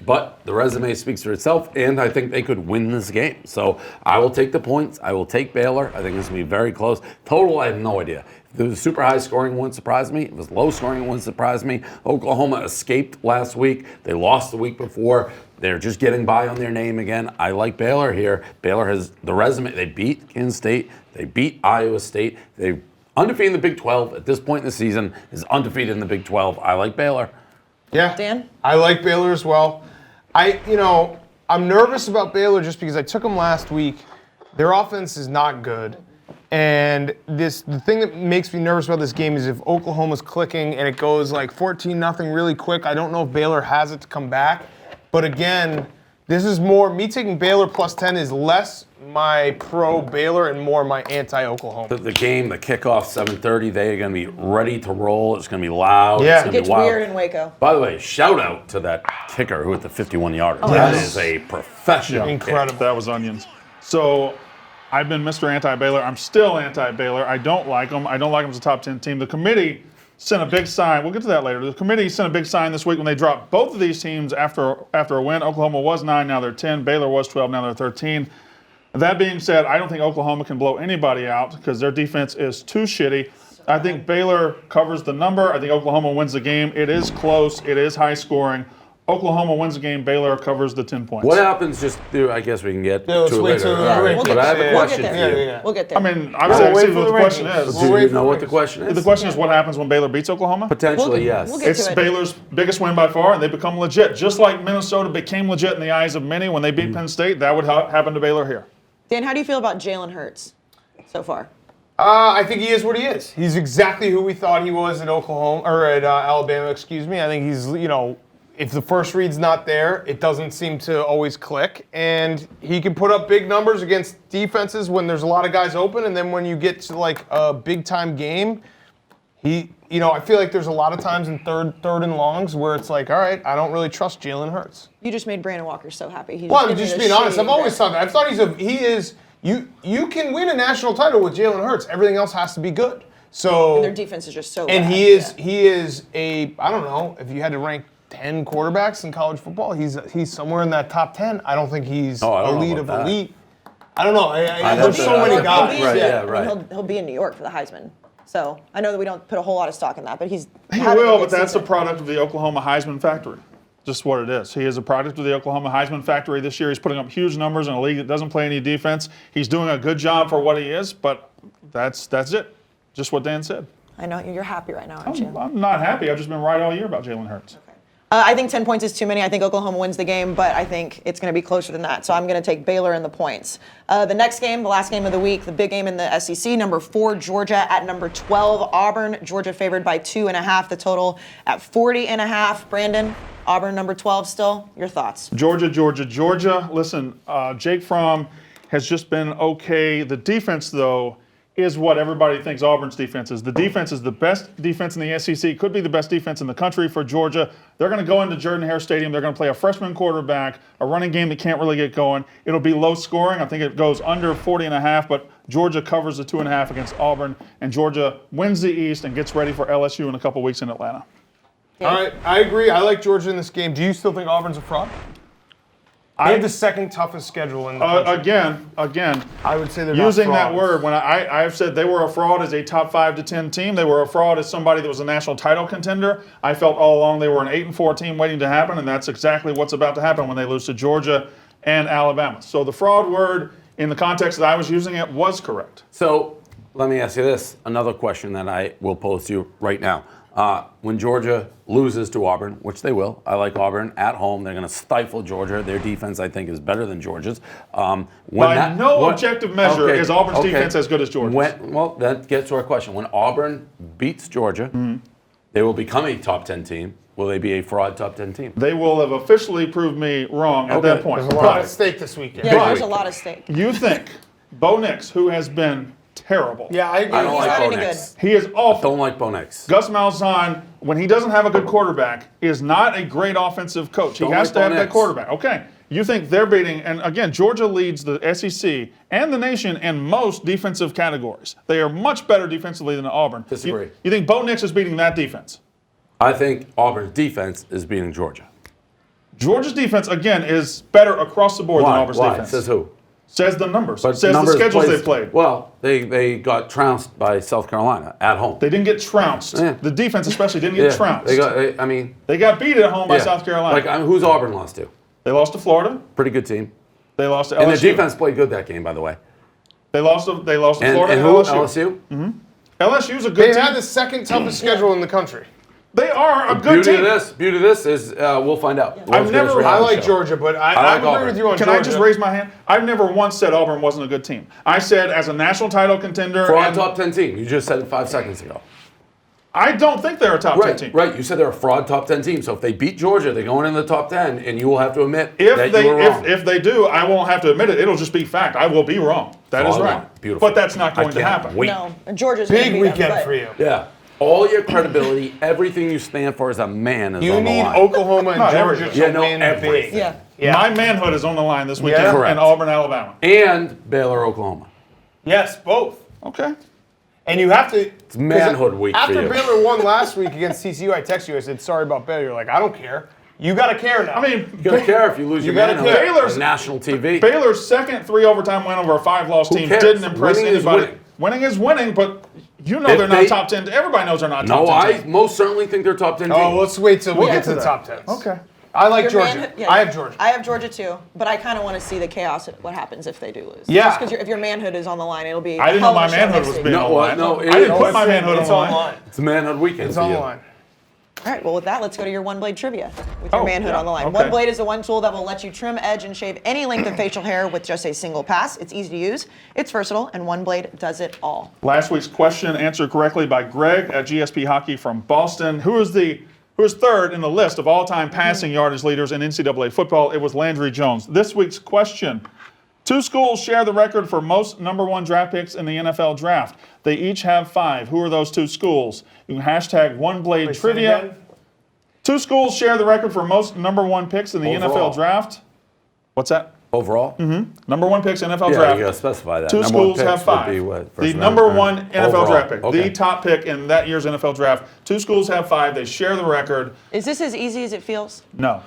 But the resume speaks for itself, and I think they could win this game. So I will take the points. I will take Baylor. I think this will be very close. Total, I have no idea. If it was super high scoring, it wouldn't surprise me. If it was low scoring, it wouldn't surprise me. Oklahoma escaped last week. They lost the week before. They're just getting by on their name again. I like Baylor here. Baylor has the resume. They beat Kansas State. They beat Iowa State. They undefeated in the Big 12 at this point in the season. Is undefeated in the Big 12. I like Baylor. Yeah. Dan? I like Baylor as well. I'm nervous about Baylor just because I took them last week. Their offense is not good. And the thing that makes me nervous about this game is if Oklahoma's clicking and it goes like 14-0 really quick, I don't know if Baylor has it to come back. But again, this is more, me taking Baylor plus 10 is less my pro-Baylor and more my anti-Oklahoma. The game, the kickoff, 7:30, they are going to be ready to roll. It's going to be loud. Yeah. It's going to It gets be wild. weird in Waco. By the way, shout out to that kicker who hit the 51-yarder. Oh, That yes. is a professional kick. Incredible. That was onions. So I've been Mr. Anti-Baylor. I'm still anti-Baylor. I don't like them. I don't like them as a top 10 team. The committee sent a big sign. We'll get to that later. The committee sent a big sign this week when they dropped both of these teams after a win. Oklahoma was 9, now they're 10. Baylor was 12, now they're 13. That being said, I don't think Oklahoma can blow anybody out because their defense is too shitty. I think Baylor covers the number. I think Oklahoma wins the game. It is close. It is high scoring. Oklahoma wins the game. Baylor covers the 10 points. What happens I guess we can get Yeah, let's to it wait later. till- All right, We'll but get I have there. a We'll question get for there. you. We'll get there. I mean, obviously, I see what the question is. Do you know what the question is? The question is what happens when Baylor beats Oklahoma? Potentially, yes. We'll get It's to it. Baylor's biggest win by far, and they become legit. Just like Minnesota became legit in the eyes of many when they beat Penn State, that would happen to Baylor here. Dan, how do you feel about Jalen Hurts so far? I think he is what he is. He's exactly who we thought he was at Oklahoma or at Alabama. Excuse me. I think he's if the first read's not there, it doesn't seem to always click, and he can put up big numbers against defenses when there's a lot of guys open, and then when you get to like a big time game, I feel like there's a lot of times in third and longs where it's like, all right, I don't really trust Jalen Hurts. You just made Brandon Walker so happy. Well, I'm just being honest. I've always thought that. I thought he is You can win a national title with Jalen Hurts. Everything else has to be good. So And their defense is just so and bad. he is a, I don't know, if you had to rank 10 quarterbacks in college football, he's somewhere in that top 10. I don't think he's elite of elite. I don't know. There's so many guys. He'll be in New York for the Heisman. So I know that we don't put a whole lot of stock in that, but he's He will, but that's a product of the Oklahoma Heisman factory. Just what it is. He is a product of the Oklahoma Heisman factory this year. He's putting up huge numbers in a league that doesn't play any defense. He's doing a good job for what he is, but that's it. Just what Dan said. I know you're happy right now, aren't you? I'm not happy. I've just been right all year about Jalen Hurts. I think 10 points is too many. I think Oklahoma wins the game, but I think it's going to be closer than that. So I'm going to take Baylor in the points. The next game, the last game of the week, the big game in the SEC, number 4, Georgia at number 12, Auburn. Georgia favored by 2.5, the total at 40.5. Brandon, Auburn number 12 still. Your thoughts? Georgia. Listen, Jake Fromm has just been okay. The defense, though, is what everybody thinks Auburn's defense is. The defense is the best defense in the SEC, could be the best defense in the country for Georgia. They're going to go into Jordan-Hare Stadium. They're going to play a freshman quarterback, a running game that can't really get going. It'll be low scoring. I think it goes under 40.5, but Georgia covers the 2.5 against Auburn, and Georgia wins the East and gets ready for LSU in a couple weeks in Atlanta. All right, I agree. I like Georgia in this game. Do you still think Auburn's a fraud? They have the second toughest schedule in the country. Again, I would say they're using not that frauds. word, when I've said they were a fraud as a top 5 to 10 team, they were a fraud as somebody that was a national title contender. I felt all along they were an 8-4 team waiting to happen, and that's exactly what's about to happen when they lose to Georgia and Alabama. So the fraud word, in the context that I was using it, was correct. So let me ask you this, another question that I will pose to you right now. When Georgia loses to Auburn, which they will, I like Auburn at home. They're going to stifle Georgia. Their defense, I think, is better than Georgia's. By no objective measure is Auburn's defense as good as Georgia's. Well, that gets to our question. When Auburn beats Georgia, they will become a top 10 team. Will they be a fraud top 10 team? They will have officially proved me wrong at that point. There's a lot at stake this weekend. Yeah, there's a lot at stake. You think Bo Nix, who has been terrible. Yeah, I agree. I don't like Bo Nix. He is awful. Don't like Bo Nix. Gus Malzahn, when he doesn't have a good quarterback, is not a great offensive coach. He has to have that quarterback. Okay. You think they're beating, and again, Georgia leads the SEC and the nation in most defensive categories. They are much better defensively than Auburn. Disagree. You think Bo Nix is beating that defense? I think Auburn's defense is beating Georgia. Georgia's defense, again, is better across the board than Auburn's defense. Says who? Says the numbers. But Says numbers the schedules plays- they played. Well, they got trounced by South Carolina at home. They didn't get trounced. Yeah. The defense especially didn't get trounced. They got beat at home by South Carolina. Like, who's Auburn lost to? They lost to Florida. Pretty good team. They lost to LSU. And their defense played good that game, by the way. They lost to Florida And and who? LSU. LSU? LSU's a good They team. had the second toughest schedule in the country. They are a good team. Beauty of this is we'll find out. I like Georgia, but I agree with you on Can Georgia. I just raise my hand? I've never once said Auburn wasn't a good team. I said as a national title contender. Fraud and top 10 team. You just said it 5 seconds ago. I don't think they're a top 10 team. Right. You said they're a fraud top 10 team. So if they beat Georgia, they're going in the top 10, and you will have to admit that you were wrong. If they do, I won't have to admit it. It'll just be fact. I will be wrong. That is right. Beautiful. But that's not going to happen. No, Georgia's going to Big beat them, weekend but- for you. Yeah. All your credibility, everything you stand for as a man is You on the need line. Oklahoma and Not Georgia everything. to win everything. big. Yeah. My manhood is on the line this weekend Yeah. Correct. in Auburn, Alabama. And Baylor, Oklahoma. Yes, both. Okay. And you have to. It's manhood week for After you. Baylor won last week against TCU, I texted you. I said, sorry about Baylor. You're like, I don't care. You got to care now. I mean, You gotta care if you lose your gotta manhood care. on national TV. Baylor's second 3 overtime win over a 5-loss Who team cares? didn't impress Winning is anybody. winning. Winning is winning, but you know If they're not they- top 10. Everybody knows they're not top No, 10. I team. most certainly think they're top 10 team. Oh, let's wait till we get to the that. top 10. Okay. I like Your Georgia. manhood- yeah, I have Georgia. I have Georgia too, but I kind of want to see the chaos of what happens if they do lose. Yeah. Just because if your manhood is on the line, it'll be. I didn't hell know of my a show manhood next was week. being No, on the line. no, I didn't put my manhood It's on the line. It's manhood weekend It's for on you. the line. All right, well, with that, let's go to your One Blade trivia with your Oh, manhood yeah, on the line. okay. One Blade is the one tool that will let you trim, edge, and shave any length of facial hair with just a single pass. It's easy to use, it's versatile, and One Blade does it all. Last week's question answered correctly by Greg at GSP Hockey from Boston. Who is third in the list of all-time passing yardage leaders in NCAA football? It was Landry Jones. This week's question. 2 schools share the record for most number 1 draft picks in the NFL draft. They each have 5. Who are those 2 schools? You can hashtag One Blade Wait, say trivia. again? 2 schools share the record for most number 1 picks in the Overall. NFL draft. What's that? Overall? Number 1 picks NFL Yeah, draft. you gotta specify that. 2 Number 1 schools have picks would 5. be what, The first number round? 1 NFL Overall. draft pick, Okay. the top pick in that year's NFL draft. 2 schools have 5. They share the record. Is this as easy as it feels? No.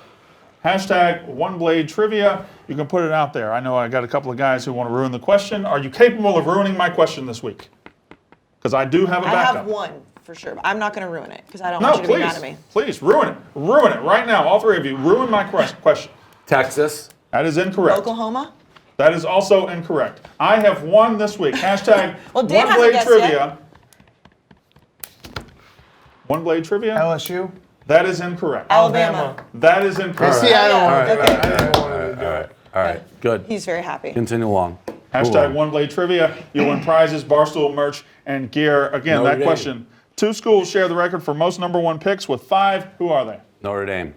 Hashtag One Blade Trivia. You can put it out there. I know I got a couple of guys who want to ruin the question. Are you capable of ruining my question this week? Because I do have a I backup. have one for sure, but I'm not going to ruin it because I don't No, want you to please. be mad at me. Please, ruin it. Ruin it right now. All 3 of you. Ruin my question. Texas. That is incorrect. Oklahoma? That is also incorrect. I have won this week. Hashtag Well, Dan One hasn't Blade guessed Trivia. One Blade Trivia? LSU? That is incorrect. Alabama. That is incorrect. See, I don't All want right, to all right, all right. Good. He's very happy. Continue along. Hashtag One Blade Trivia. You win prizes, Barstool merch, and gear. Again, Notre that Dame. question. 2 schools share the record for most number 1 picks with 5. Who are they? Notre Dame.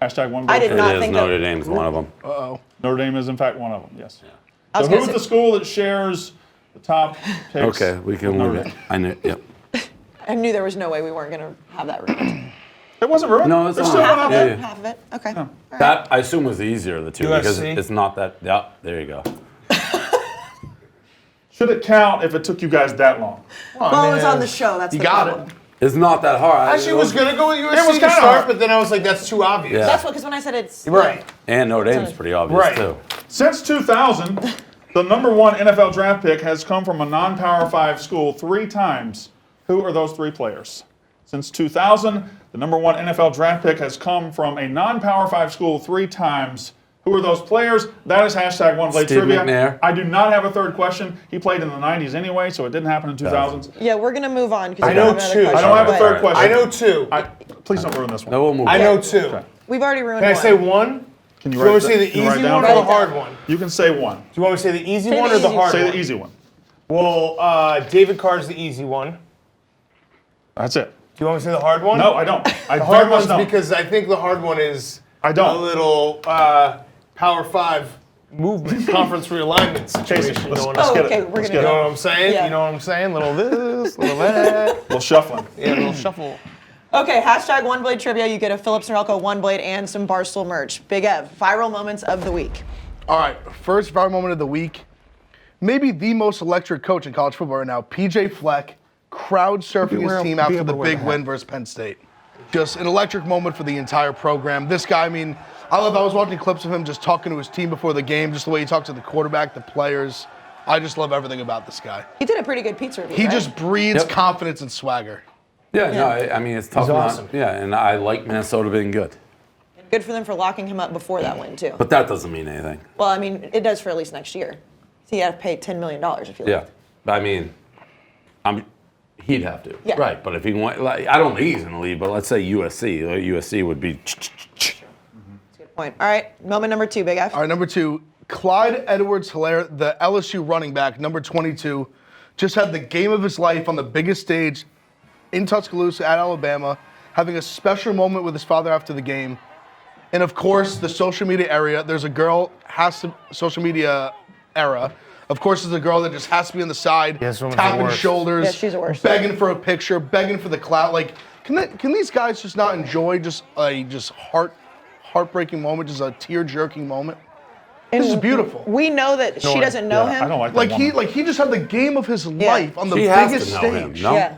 Hashtag One I Blade did not It is think Notre that. Dame's one of them. Uh-oh. Notre Dame is in fact one of them, yes. I was So gonna who's say- the school that shares the top picks? Okay, we can with Notre leave it. Dame? I knew. Yep. I knew there was no way we weren't going to have that ruined. It wasn't ruined. No, it's There's not. still one Half out of there. it? Half of it? Okay. All right. That I assume was the easier of the two because USC? it's not that. Yeah, there you go. Should it count if it took you guys that long? Well, it's on the show. That's You the got problem. it. It's not that hard. Actually, was going to go with USC was to kinda start, hard. but then I was like, that's too obvious. Yeah. That's what, because when I said it's. Right. And Notre Dame's pretty obvious Right. too. Since 2000, the number 1 NFL draft pick has come from a non-Power 5 school 3 times. Who are those 3 players? Since 2000, the number 1 NFL draft pick has come from a non-Power 5 school 3 times. Who are those players? That is hashtag One Blade Steve Trivia. McNair. I do not have a third question. He played in the 90s anyway, so it didn't happen in 2000s. Yeah, we're going to move on. Because I know two. I don't have a third question. I know 2. Please don't ruin this one. No, we'll move. I on. know 2. Okay. We've already ruined Can I one. say 1? Can Do you you want write me to say that- the can you write easy down one or that? the hard one? Do You can say 1. you want me to say the easy Say one the or the easy hard Say one? the easy one. Well, David Carr's the easy one. That's it. Do you want me to say the hard one? No, I don't. I The very hard much one's don't. because I think the hard one is I don't. a little Power 5 movement, conference realignment situation let's- going let's on. get it. okay, we're Let's gonna get You it. know what I'm saying? Yeah. You know what I'm saying? Little this, little that. little shuffling. Yeah, a little shuffle. Okay, hashtag One Blade Trivia. You get a Phillips Norelco One Blade and some Barstool merch. Big Ev, viral moments of the week. All right, first viral moment of the week. Maybe the most electric coach in college football right now, PJ Fleck, crowd surfing his team after the big win versus Penn State. Just an electric moment for the entire program. This guy, I mean, I was watching clips of him just talking to his team before the game, just the way he talked to the quarterback, the players. I just love everything about this guy. He did a pretty good pizza review. He right? just breeds Yep. confidence and swagger. Yeah, no, I mean it's tough. He's awesome. Yeah, and I like Minnesota being good, Good for them for locking him up before that win too. but that doesn't mean anything. Well, I mean, it does for at least next year. So you have to pay $10 million if you Yeah, leave. but I mean, he'd have to. Yeah. Right, but if he went, like, I don't think he's going to leave. But let's say USC. USC would be. Good point. All right, moment number 2, Big F. All right, number 2, Clyde Edwards-Helaire, the LSU running back, number 22, just had the game of his life on the biggest stage in Tuscaloosa at Alabama, having a special moment with his father after the game. And of course, the social media area, there's a girl, social media era. Of course, there's a girl that just has to be on the side, Yeah, this woman's the tapping worst. shoulders, Yeah, she's the worst. begging for a picture, begging for the clout. Like, can these guys just not enjoy just a heartbreaking moment, just a tear-jerking moment? This is beautiful. We know that she doesn't know him. I don't like that Like woman. he just had the game of his life on the She has biggest to know him, stage. no? Yeah.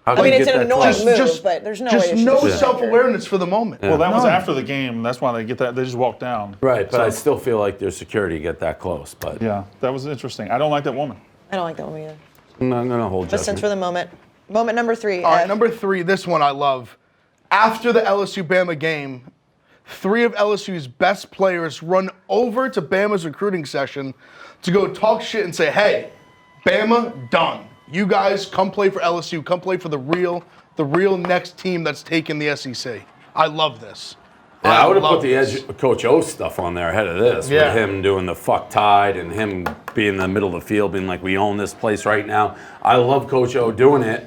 How I can mean, you it's get an that annoying close? move, but there's no way Just it should no be self-awareness for the moment. Well, that was None. after the game. That's why they get that. They just walk down. Right, but So- I still feel like there's security to get that close. But Yeah, that was interesting. I don't like that woman. I don't like that one either. I'm not going to hold But since judgment. for the moment. Moment number 3. All right, Ev. number 3, this one I love. After the LSU-Bama game, 3 of LSU's best players run over to Bama's recruiting session to go talk shit and say, hey, Bama, done. You guys come play for LSU. Come play for the real next team that's taking the SEC. I love this. Yeah, I would have love put the this. Coach O stuff on there ahead of this, Yeah. with him doing the fuck tide and him being in the middle of the field, being like, we own this place right now. I love Coach O doing it.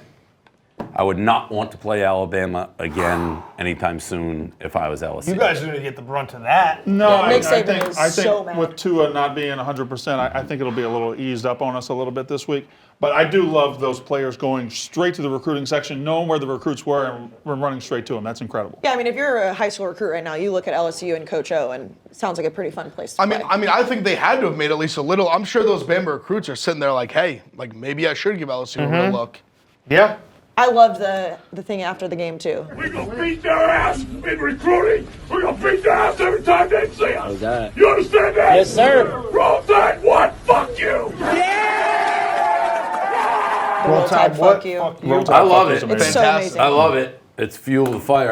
I would not want to play Alabama again anytime soon if I was LSU. You guys are going to get the brunt of that. No, Yeah, I Nick think Saban is so mad. with Tua not being 100%, I think it'll be a little eased up on us a little bit this week. But I do love those players going straight to the recruiting section, knowing where the recruits were, and we're running straight to them. That's incredible. Yeah, I mean, if you're a high school recruit right now, you look at LSU and Coach O, and it sounds like a pretty fun place to play. I think they had to have made at least a little. I'm sure those Bama recruits are sitting there like, hey, like maybe I should give LSU a real look. Yeah. I loved the thing after the game, too. We're going to beat their ass in recruiting. We're going to beat their ass every time they see us. How's that? You understand that? Yes, sir. Roll Tide, what? Fuck you. Roll Tide, what? Fuck you. I love it. It's so amazing. I love it. It's fuel the fire.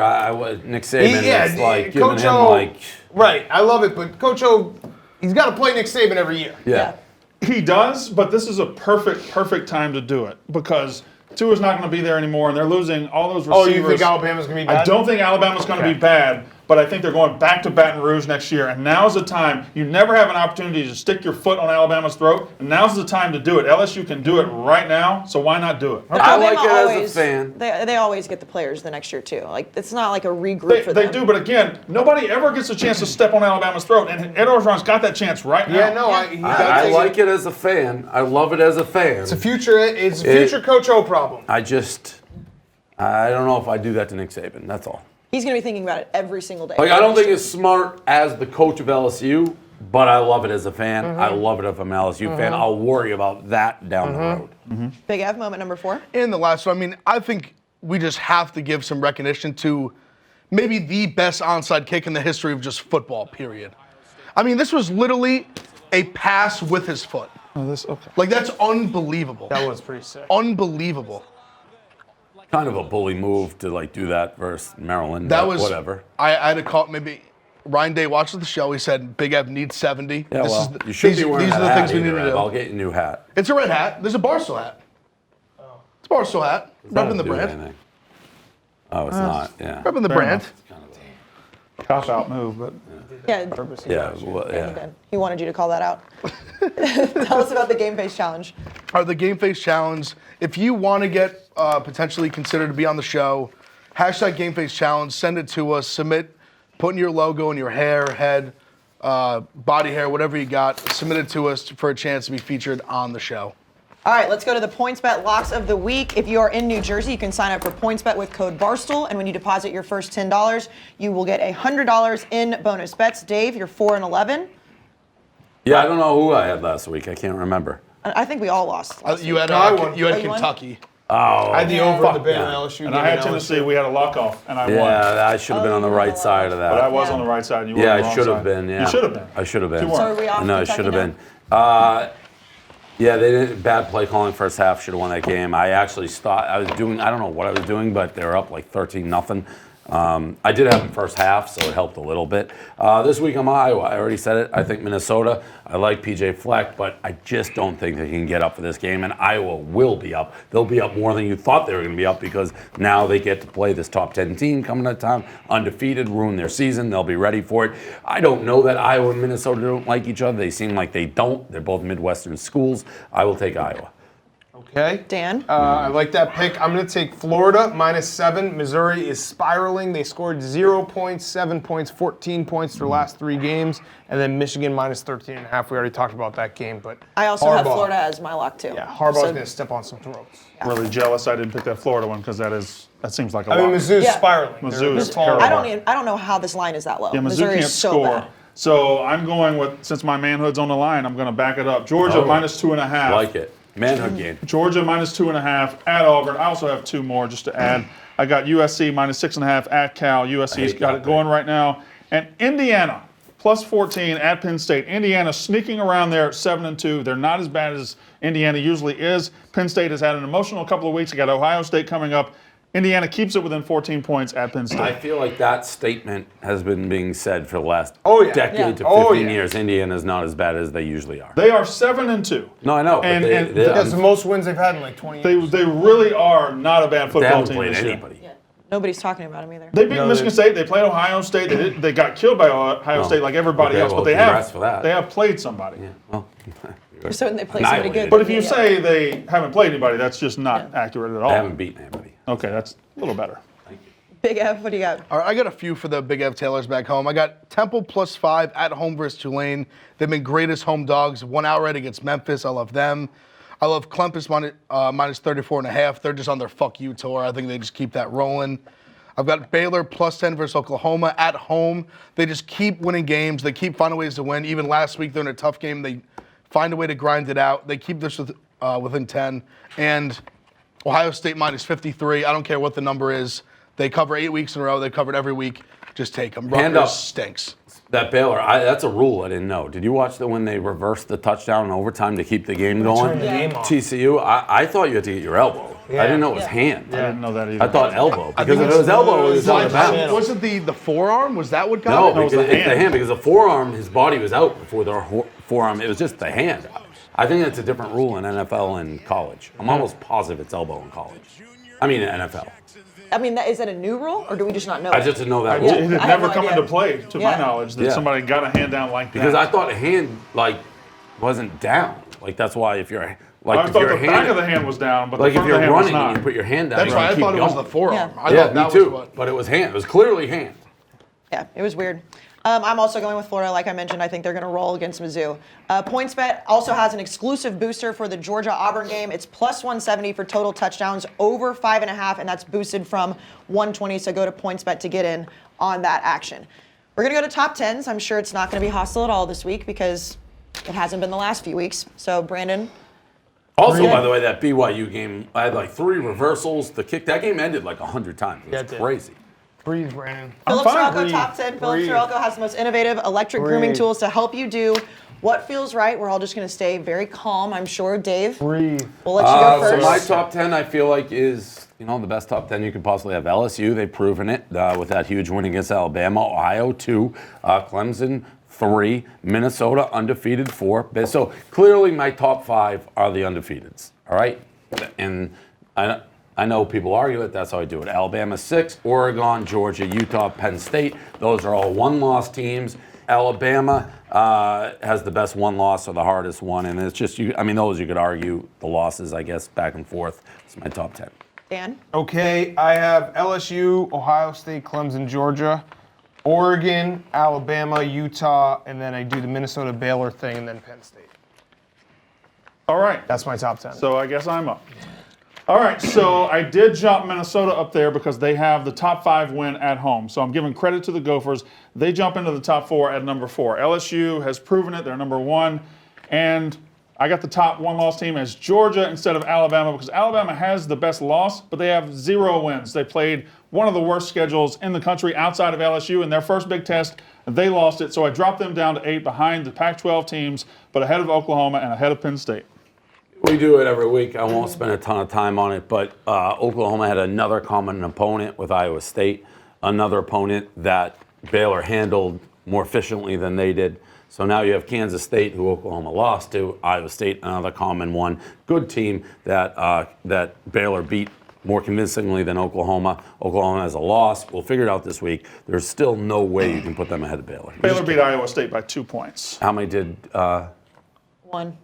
Nick Saban, it's like giving Coach him O, like... Right, I love it, but Coach O, he's got to play Nick Saban every year. Yeah. He does, but this is a perfect time to do it because Tua's not going to be there anymore, and they're losing all those receivers. Oh, you think Alabama's going to be bad? I don't think Alabama's going to be bad, but I think they're going back to Baton Rouge next year, and now's the time. You never have an opportunity to stick your foot on Alabama's throat, and now's the time to do it. LSU can do it right now, so why not do it? I like it Always- as a fan. They always get the players the next year, too. Like, it's not like a regroup for them. They do, but again, nobody ever gets a chance to step on Alabama's throat, and Ed Orgeron's got that chance right now. Yeah, no, I like it as a fan. I love it as a fan. It's a future Coach O problem. I don't know if I do that to Nick Saban. That's all. He's going to be thinking about it every single day. Like, I don't think it's smart as the coach of LSU, but I love it as a fan. I love it if I'm an LSU fan. I'll worry about that down the road. Big Ev, moment number 4. In the last one, I mean, I think we just have to give some recognition to maybe the best onside kick in the history of just football, period. I mean, this was literally a pass with his foot. Okay. Like, that's unbelievable. That was pretty sick. Unbelievable. Kind of a bully move to like do that versus Maryland. That but was whatever. I had to call maybe Ryan Day watches the show. He said Big Ev needs 70. Yeah, This well, is the- you should these, be wearing these that are the hat things we need either, to Ev. do. I'll get you a new hat. It's a red hat. There's a Barstool hat. It's a Barstool hat. Repping the Doesn't do brand. anything. Oh, it's not. Yeah. Repping the Fair brand. enough. Cop out move, but Yeah, Yeah. Well, he yeah. did. He wanted you to call that out. Tell us about the Game Face Challenge. The Game Face Challenge. If you want to get potentially considered to be on the show, hashtag Game Face Challenge, send it to us, submit, put in your logo in your hair, head, body hair, whatever you got, submit it to us for a chance to be featured on the show. All right, let's go to the PointsBet locks of the week. If you are in New Jersey, you can sign up for PointsBet with code Barstool, and when you deposit your first $10, you will get $100 in bonus bets. Dave, you're 4-11. Yeah, I don't know who I had last week. I can't remember. I think we all lost. You had Oh, you won? Kentucky. Oh, I had the over fuck the bid yeah. on LSU. and I had Tennessee. We had a lock off, and I won. Yeah, I should have been on the right side of that. But I was on the right side. And you were Yeah, on the I wrong should have side. been. Yeah, You should have been. I should have been. You weren't. So are we off No, I Kentucky should have now? been. Yeah, they did bad play calling first half. Should have won that game. I actually thought I was doing. I don't know what I was doing, but they were up like 13-0. I did have them first half, so it helped a little bit. This week I'm Iowa. I already said it. I think Minnesota. I like PJ Fleck, but I just don't think they can get up for this game. And Iowa will be up. They'll be up more than you thought they were going to be up because now they get to play this top 10 team coming to town, undefeated, ruin their season. They'll be ready for it. I don't know that Iowa and Minnesota don't like each other. They seem like they don't. They're both Midwestern schools. I will take Iowa. Okay. Dan? I like that pick. I'm going to take Florida -7. Missouri is spiraling. They scored 0 points, 7 points, 14 points their last 3 games. And then Michigan -13.5. We already talked about that game. But I also have Harbaugh. Florida as my lock, too. Yeah, Harbaugh's So- going to step on some throats. Really jealous I didn't pick that Florida one because that seems like a I mean, lot. Mizzou's Yeah. spiraling. Mizzou's They're falling terrible. apart. I don't know how this line is that low. Yeah, Mizzou Missouri can't is so score. bad. So I'm going with, since my manhood's on the line, I'm going to back it up. Georgia Oh. -2.5. Like it. Manhood game. Georgia -2.5 at Auburn. I also have 2 more just to add. I got USC -6.5 at Cal. USC's got it going right now. And Indiana +14 at Penn State. Indiana sneaking around there at 7-2. They're not as bad as Indiana usually is. Penn State has had an emotional couple of weeks. They got Ohio State coming up. Indiana keeps it within 14 points at Penn State. I feel like that statement has been being said for the last decade to 15 years. Indiana's not as bad as they usually are. They are 7-2. No, I know. But And- and That's the most wins they've had in like 20 years. They really are not a bad they football haven't team played this year. anybody. Nobody's talking about them either. They beat Michigan State. They played Ohio State. They got killed by Ohio State like everybody Okay, else. well, But they congrats for that. have played somebody. Well, So when they play somebody good. But if you say they haven't played anybody, that's just not accurate at all. They haven't beaten anybody. Okay, that's a little better. Big Ev, what do you got? All right, I got a few for the Big Ev Taylors back home. I got Temple +5 at home versus Tulane. They've been great as home dogs. Won outright against Memphis. I love them. I love Clemson minus 34.5. They're just on their fuck you tour. I think they just keep that rolling. I've got Baylor +10 versus Oklahoma at home. They just keep winning games. They keep finding ways to win. Even last week, they're in a tough game. They find a way to grind it out. They keep this within 10. And Ohio State minus 53. I don't care what the number is. They cover 8 weeks in a row. They covered every week. Just take them. Hand up. Rutgers stinks. That Baylor, that's a rule I didn't know. Did you watch when they reversed the touchdown in overtime to keep the game going? Turn the game off. TCU, I thought you had to get your elbow. Yeah. I didn't know it was hand. I didn't know that either. I thought elbow. I Because think if it was elbow, it was out of Was bounds. it the forearm? Was that what got No, it? because it's the hand. Because the forearm, his body was out before the forearm. It was just the hand. I think that's a different rule in NFL and college. I'm almost positive it's elbow in college. I mean in NFL. I mean, is that a new rule, or do we just not know? I just didn't know that rule. It had I never had no come idea. into play, to my knowledge, that Yeah. somebody got a hand down like that. Because I thought a hand wasn't down. Like that's why if you're I if thought your the back of the hand was down, but the if front you're of the hand was running and not. you put your hand down, That's you right. I can keep thought it was going. the forearm. Yeah. I Yeah, thought me that too. was what. But it was hand. It was clearly hand. Yeah, it was weird. I'm also going with Florida. Like I mentioned, I think they're going to roll against Mizzou. PointsBet also has an exclusive booster for the Georgia-Auburn game. It's plus 170 for total touchdowns, over 5.5, and that's boosted from 120. So go to PointsBet to get in on that action. We're going to go to top 10s. I'm sure it's not going to be hostile at all this week because it hasn't been the last few weeks. So, Brandon. Also, by the way, that BYU game, I had like 3 reversals. The kick, that game ended like 100 times. It was crazy. Breathe, Brandon. Philip Strelko, top 10. Philip Strelko has the most innovative electric grooming tools to help you do what feels right. We're all just going to stay very calm, I'm sure. Dave, breathe. We'll let you go So first. my top 10, I feel like is, the best top 10 you could possibly have. LSU, they've proven it with that huge win against Alabama. Ohio, 2. Clemson, 3. Minnesota, undefeated, 4. So clearly my top 5 are the undefeateds, all right? And I know people argue it. That's how I do it. Alabama 6, Oregon, Georgia, Utah, Penn State. Those are all one-loss teams. Alabama has the best one loss or the hardest one, and it's just those you could argue the losses, I guess, back and forth. It's my top 10. Dan? Okay, I have LSU, Ohio State, Clemson, Georgia, Oregon, Alabama, Utah, and then I do the Minnesota Baylor thing, and then Penn State. All right. That's my top 10. So I guess I'm up. All right, so I did jump Minnesota up there because they have the top 5 win at home. So I'm giving credit to the Gophers. They jump into the top 4 at number 4. LSU has proven it. They're number 1. And I got the top one-loss team as Georgia instead of Alabama because Alabama has the best loss, but they have 0 wins. They played one of the worst schedules in the country outside of LSU. In their first big test, they lost it. So I dropped them down to 8 behind the Pac-12 teams, but ahead of Oklahoma and ahead of Penn State. We do it every week. I won't spend a ton of time on it, but Oklahoma had another common opponent with Iowa State, another opponent that Baylor handled more efficiently than they did. So now you have Kansas State, who Oklahoma lost to, Iowa State, another common one. Good team that Baylor beat more convincingly than Oklahoma. Oklahoma has a loss. We'll figure it out this week. There's still no way you can put them ahead of Baylor. Baylor beat Iowa State by 2 points. How many did? 1.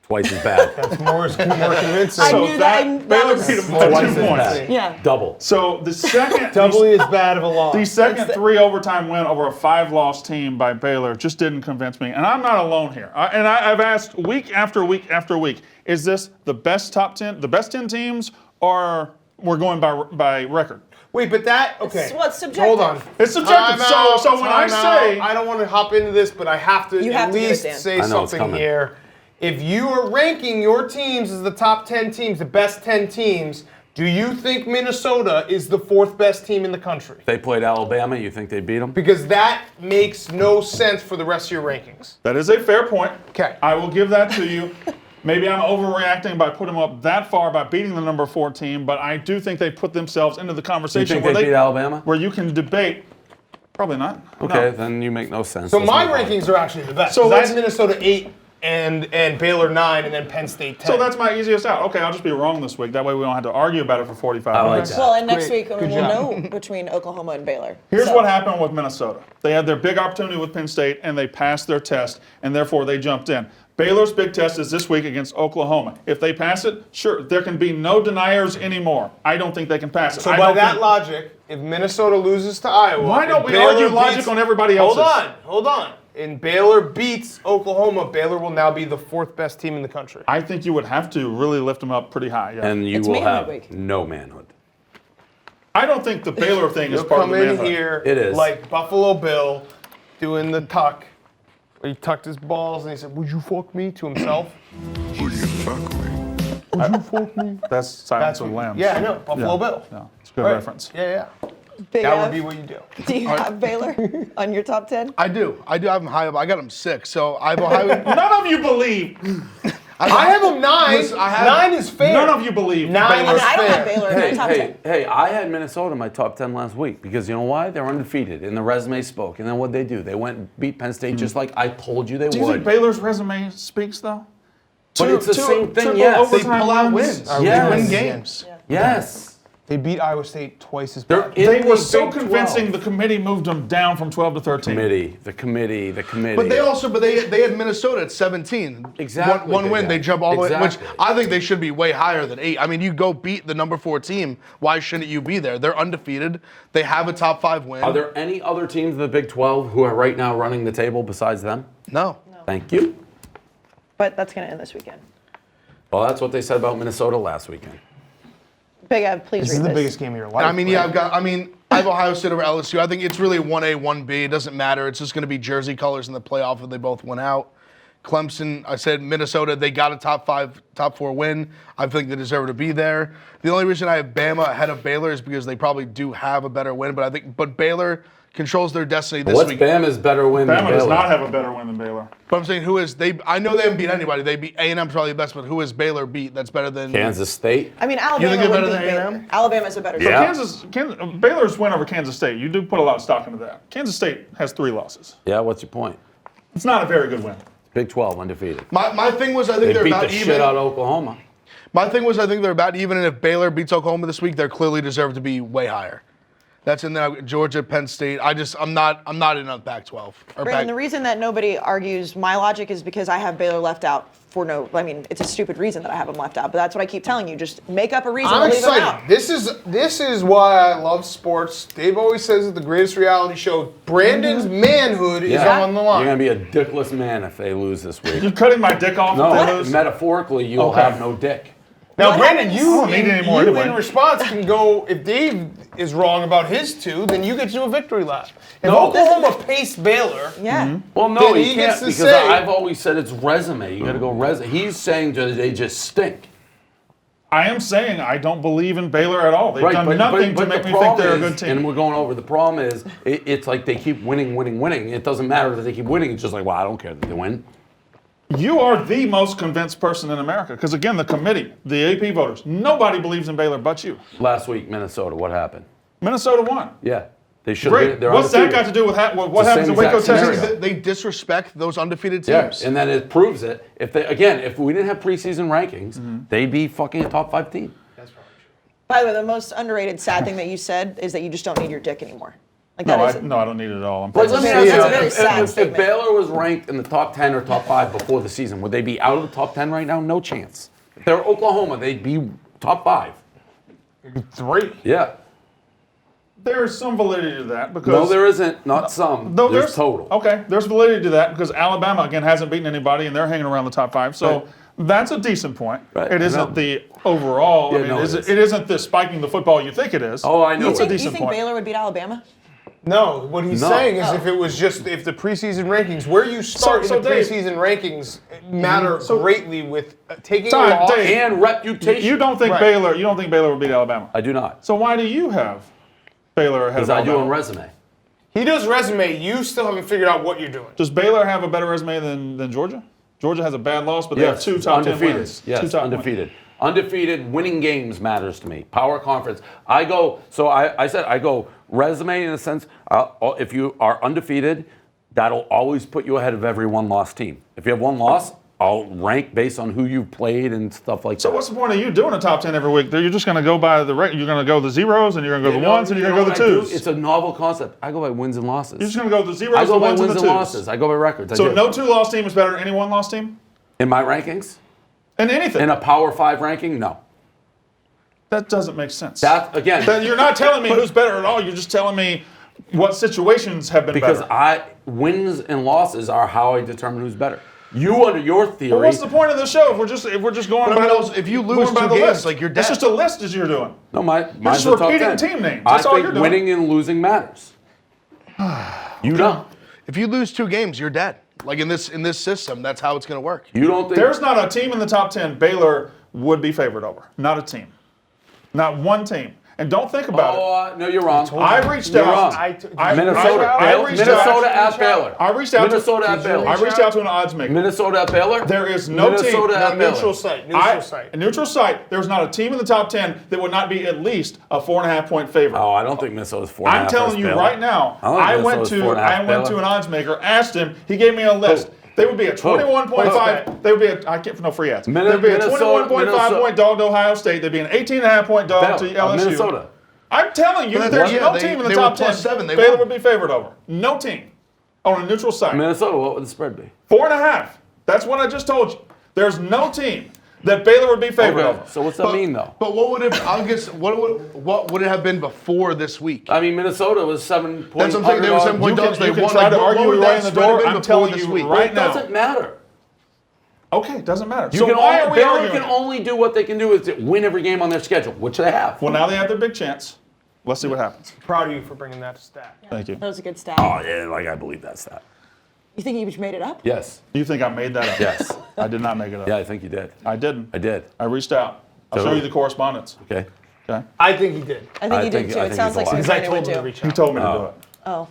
Twice as bad. That's more convincing. I knew that. Baylor beat them by Twice 2 as points. bad. Yeah. Double. So the second Doubly as bad of a loss. The second 3 overtime win over a 5-loss team by Baylor just didn't convince me. And I'm not alone here. I've asked week after week after week, is this the best top 10, the best 10 teams, or we're going by record? Wait, but that, okay. It's subjective. Hold on. It's subjective. So when I say, I don't want to hop into this, but I have to at least say something here. If you are ranking your teams as the top 10 teams, the best 10 teams, do you think Minnesota is the 4th best team in the country? They played Alabama. You think they beat them? Because that makes no sense for the rest of your rankings. that is a fair point. Okay. I will give that to you. Maybe I'm overreacting by putting them up that far by beating the number 4 team, but I do think they put themselves into the conversation You think they beat Alabama? where you can debate. Probably not. Okay, No. then you make no sense. So Let's my move on. rankings are actually the best. So So that's let's- Minnesota 8 and Baylor 9, and then Penn State 10. So that's my easiest out. Okay, I'll just be wrong this week. That way we don't have to argue about it for 45 minutes. Well, and next Great. week Good we'll job. know between Oklahoma and Baylor. Here's So- what happened with Minnesota. They had their big opportunity with Penn State, and they passed their test, and therefore they jumped in. Baylor's big test is this week against Oklahoma. If they pass it, sure, there can be no deniers anymore. I don't think they can pass it. So I by don't that think- logic, if Minnesota loses to Iowa, Why don't and we Baylor argue logic beats- on everybody else's? Hold on. And Baylor beats Oklahoma, Baylor will now be the 4th best team in the country. I think you would have to really lift them up pretty high. Yeah. And you will have no manhood. I don't think the Baylor thing is You'll part of come the in manhood. here It is. like Buffalo Bill doing the tuck. Where he tucked his balls and he said, "Would you fuck me?" to himself. Would you fuck me? Would you fuck me? That's Silence of the Lambs. Yeah, I know. Buffalo Yeah. Bill. Yeah, it's a good Right. reference. Yeah. Big That F, would be what you do. do you have Baylor on your top 10? I do have them high up. I got them 6. So I have Ohio. None of you believe. I have them 9. Listen, I have- 9 is fair. None of you believe 9 Baylor's is I don't have fair. Baylor in my top 10. Hey, I had Minnesota in my top 10 last week because you know why? They're undefeated and the resume spoke. And then what'd they do? They went and beat Penn State just like I told you they Do you would. think Baylor's resume speaks, though? But it's the same thing, triple yes. They overtime pull out wins. wins. Yes. They win games. Yes. They beat Iowa State twice as They're bad. in They the were so Big 12. convincing the committee moved them down from 12 to 13. The committee. But they had Minnesota at 17. Exactly, One Big win, F. they jump all the way, which Exactly. I think they should be way higher than 8. I mean, you go beat the number 4 team. Why shouldn't you be there? They're undefeated. They have a top 5 win. Are there any other teams in the Big 12 who are right now running the table besides them? No. Thank you. But that's going to end this weekend. Well, that's what they said about Minnesota last weekend. Big Ev, please This read is the this. biggest game of your life. I mean, yeah, I have Ohio State over LSU. I think it's really 1A, 1B. It doesn't matter. It's just going to be jersey colors in the playoff if they both went out. Clemson, I said Minnesota, they got a top 4 win. I think they deserve to be there. The only reason I have Bama ahead of Baylor is because they probably do have a better win, but Baylor controls their destiny this What's week. Bama's better win than Bama Baylor? does not have a better win than Baylor. But I'm saying I know they haven't beat anybody. They beat A&M probably the best, but who has Baylor beat that's better than Kansas State. I mean, You Alabama think they're would better beat than Baylor. A&M? Alabama's a better So Yeah. Baylor's win over Kansas State, you do put a lot of stock into that. Kansas State has 3 losses. Yeah, what's your point? It's not a very good win. Big 12 undefeated. My thing was I think They they're beat about the even. shit out of Oklahoma. My thing was I think they're about even, and if Baylor beats Oklahoma this week, they're clearly deserve to be way higher. That's in there. Georgia, Penn State. I'm not in on Pac-12. Brandon, the reason that nobody argues my logic is because I have Baylor left out it's a stupid reason that I have them left out, but that's what I keep telling you. Just make up a reason I'm to leave them excited. out. This is why I love sports. Dave always says it's the greatest reality show. Brandon's manhood is on the line. You're going to be a dickless man if they lose this week. You're cutting my dick off No, if they lose? metaphorically, you'll Okay. have no dick. Now, Brandon, you don't need any more anyway. in response can go, if Dave is wrong about his 2, then you get to do a victory lap. If No. Oklahoma paced Baylor, Yeah. Well, no, then he he can't gets to because say- I've always said it's resume. You got to go resume. He's saying that they just stink. I am saying I don't believe in Baylor at all. They've Right, done but nothing to the make me think problem they're a is- good team. And we're going over. The problem is, it's like they keep winning. It doesn't matter that they keep winning. It's just like, well, I don't care that they win. You are the most convinced person in America because, again, the committee, the AP voters, nobody believes in Baylor but you. Last week, Minnesota, what happened? Minnesota won. Yeah, they should. Great. They're What's that undefeated. got to do with what It's the happens same in Waco, exact Texas? scenario. They disrespect those undefeated Yeah, teams. and then it proves it. If we didn't have preseason rankings, they'd be fucking a top 5 team. By the way, the most underrated sad thing that you said is that you just don't need your dick anymore. Like No, that is. I don't need it at all. Like, let me very- ask that's a you, very sad if statement. Baylor was ranked in the top 10 or top 5 before the season, would they be out of the top 10 right now? No chance. If they're Oklahoma, they'd be top 5. 3. Yeah. There's some validity to that because No, there isn't. Not some. No, there's total. Okay, there's validity to that because Alabama again hasn't beaten anybody and they're hanging around the top 5. So Right. that's a decent point. Right, It I isn't know. the overall. Yeah, I mean, no, it it is. isn't the spiking the football you think it is. Oh, I know. You It's a think, decent point. Baylor would beat Alabama? No, what he's No. saying is if it was just if the preseason rankings, where you start So in the Dave- preseason rankings matter So- greatly with taking a Time, loss. Dave. And reputation. You don't think Right. Baylor? You don't think Baylor would beat Alabama? I do not. So why do you have Baylor ahead Because of I do Alabama? on resume. He does resume. You still haven't figured out what you're doing. Does Baylor have a better resume than Georgia? Georgia has a bad loss, but they have 2 top 10 undefeated. wins. Yes, 2 top undefeated. Undefeated, winning games matters to me. Power conference. I said I go resume in a sense. If you are undefeated, that'll always put you ahead of every one-loss team. If you have one loss, I'll rank based on who you've played and stuff like that. So what's the point of you doing a top 10 every week? You're just going to go by the you're going to go the zeros and you're going to go the ones and you're going to go the twos. It's a novel concept. I go by wins and losses. You're just going to go the zeros, I go the by ones, wins and the and twos. losses. I go by records. So no 2-loss team is better than any 1-loss team? In my rankings? In anything? In a Power 5 ranking? No. That doesn't make sense. You're not telling me who's better at all. You're just telling me what situations have been because better. Wins and losses are how I determine who's better. You, under your theory. Well, what's the point of the show if we're just going by the if you lose going by 2 the games, list? like you're dead. It's just a list as you're doing. No, mine's just the top repeating 10. team names. I That's all think you're doing. winning and losing matters. You don't. If you lose 2 games, you're dead. Like in this system, that's how it's going to work. You don't think there's not a team in the top 10 Baylor would be favored over? Not a team. Not one team. And don't think about it. No, you're wrong. I reached You're out. wrong. Minnesota at Baylor. I reached out Minnesota at Baylor. I reached out to an odds maker. Minnesota at Baylor. There is no Minnesota team. at Baylor. Neutral site. Neutral site. A neutral site. There's not a team in the top 10 that would not be at least a 4.5-point favorite. Oh, I don't think Minnesota's 4.5. I'm telling you right now. I went to an odds maker, asked him. He gave me a list. They would be a 21.5. They would be I can't no free ads. They would be a 21.5 point dog to Ohio State. They'd be an 18.5 point dog to LSU. Minnesota. I'm telling you, there's no team in the top 10 Baylor would be favored over. No team on a neutral site. Minnesota, what would the spread be? 4.5. That's what I just told you. There's no team that Baylor would be favored over. So what's that mean, though? But what would it? I guess what would it have been before this week? I mean, Minnesota was 7 point. That's what I'm saying. They were 7 point dogs. They You can won. try to What argue would right that in the spread have door. been I'm before telling this you week? right It now. doesn't matter. Okay, it doesn't matter. You So can why are we Baylor arguing? can only do what they can do is to win every game on their schedule, which they have. Well, now they have their big chance. Let's see what happens. Proud of you for bringing that stat. Thank you. That was a good stat. Oh yeah, like I believe that stat. You think you just made it up? Yes. You think I made that up? Yes. I did not make it up. Yeah, I think you did. I didn't. I did. I reached out. I'll So- show you the correspondence. Okay. Okay. I think he did. I think you did too. It sounds like Because something I I would told him to do. reach He out. told me to do it. Oh.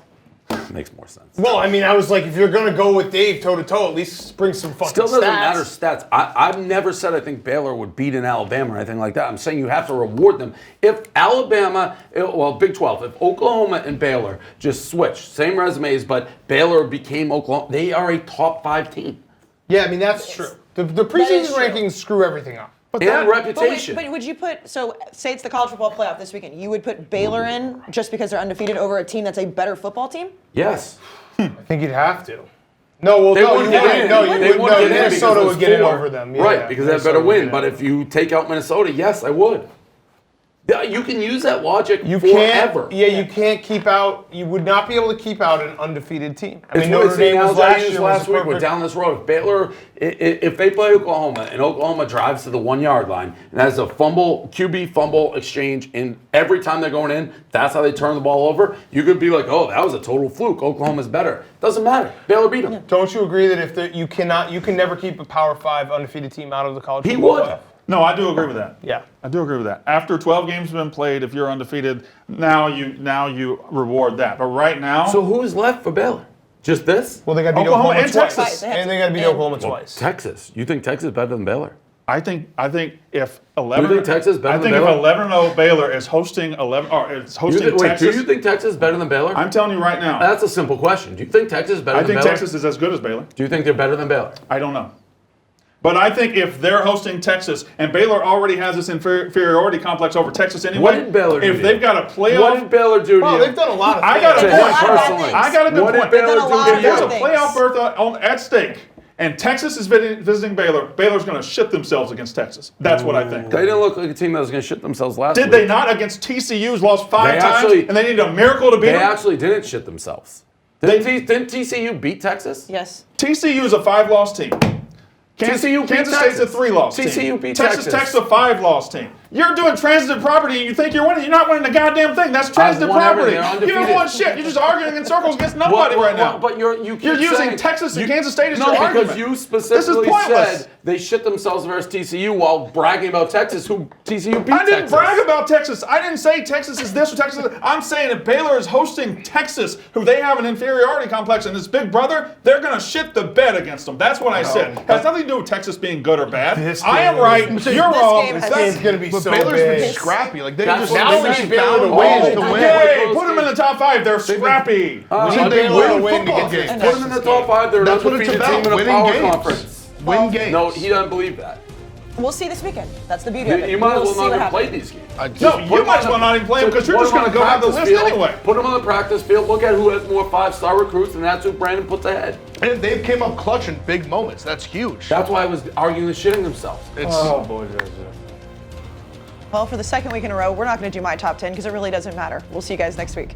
Makes more sense. Well, I mean, I was like, if you're gonna go with Dave toe to toe, at least bring some fucking Still doesn't stats. matter stats. I've never said I think Baylor would beat in Alabama or anything like that. I'm saying you have to reward them. If Alabama, Big 12, if Oklahoma and Baylor just switch, same resumes, but Baylor became Oklahoma, they are a top 5 team. Yeah, I mean that's true. The preseason rankings screw everything up. And reputation. But would you put, so say it's the college football playoff this weekend, you would put Baylor in just because they're undefeated over a team that's a better football team? Yes. I think you'd have to. No, well, They no, wouldn't you get wouldn't. in. No, you They wouldn't. wouldn't No, get in Minnesota because would get it there's 4. over them. Yeah, Right, because they have better Minnesota would win. get But it. if you take out Minnesota, yes, I would. Yeah, you can use that logic You forever. can't. Yeah, you can't keep out. You would not be able to keep out an undefeated team. I mean, It's Notre the Dame was analogy I used year last was week. We're perfect. down this road. If Baylor, if they play Oklahoma and Oklahoma drives to the 1 yard line and has a QB fumble exchange, and every time they're going in, that's how they turn the ball over. You could be like, oh, that was a total fluke. Oklahoma's better. Doesn't matter. Baylor beat them. Don't you agree that if you can never keep a Power 5 undefeated team out of the college He football would. playoff? No, I do agree with that. Yeah. I do agree with that. After 12 games have been played, if you're undefeated, now you reward that. But right now, So who's left for Baylor? Just this? Well, they got to beat Oklahoma Oklahoma and twice, Texas. and they got to beat Oklahoma twice. Texas. You think Texas is better than Baylor? I think if 11, You think Texas is better I than think if Baylor? 11-0 Baylor is hosting 11 or is hosting Wait, Texas. do you think Texas is better than Baylor? I'm telling you right now. That's a simple question. Do you think Texas is better I than think Baylor? Texas is as good as Baylor. Do you think they're better than Baylor? I don't know. But I think if they're hosting Texas, and Baylor already has this inferiority complex over Texas anyway. What did Baylor do? If they've got a playoff, What did Baylor do to Well, you? they've done a lot of I things. got a They've done a lot point. of bad Personally, things. I got a good What did point. Baylor They've done a lot do of If there's a bad playoff things. berth at stake, and Texas is visiting Baylor, Baylor's going to shit themselves against Texas. That's what I think. They didn't look like a team that was going to shit themselves last week. Did they not against TCU's lost 5 They times, actually- and they needed a miracle to beat They them? actually didn't shit themselves. Didn't TCU beat Texas? Yes. TCU is a 5-loss team. TCU beat Kansas State's a Texas. 3-loss team. TCU beat Texas Texas. Tech's a 5-loss team. You're doing transitive property and you think you're winning. You're not winning the goddamn thing. That's transitive won property. everything. You They're haven't won undefeated. shit. You're just arguing in circles against nobody right now. But you're You're using saying- Texas and Kansas State as no, your because argument. you This is specifically pointless. said they shit themselves versus TCU while bragging about Texas, who TCU beat I didn't Texas. brag about Texas. I didn't say Texas is this or Texas is that. I'm saying if Baylor is hosting Texas, who they have an inferiority complex, and his big brother, they're going to shit the bed against them. That's what I said. Has nothing to do with Texas being good or bad. I am right. You're wrong. game This game's going to be But so Baylor's big. been scrappy. Like they That's just what now they we just need Baylor found to ways win. to win. Yay! Put them in the top 5. They're scrappy. We need I mean, Baylor to win win to football get games. games. Put them in the top 5. They're an That's what it's undefeated about, team in a winning power games. conference. Win games. No, he doesn't believe that. We'll see this weekend. That's the beauty of it. You might We'll as see well what not even play happens. these games. No, you might as well not even play them because you're just going to go have the list anyway. Put them on the practice field. Look at who has more 5-star recruits, and that's who Brandon puts ahead. And they've came up clutch in big moments. That's huge. That's why I was arguing and shitting themselves. Boy, Well, for the second week in a row, we're not going to do my top 10 because it really doesn't matter. We'll see you guys next week.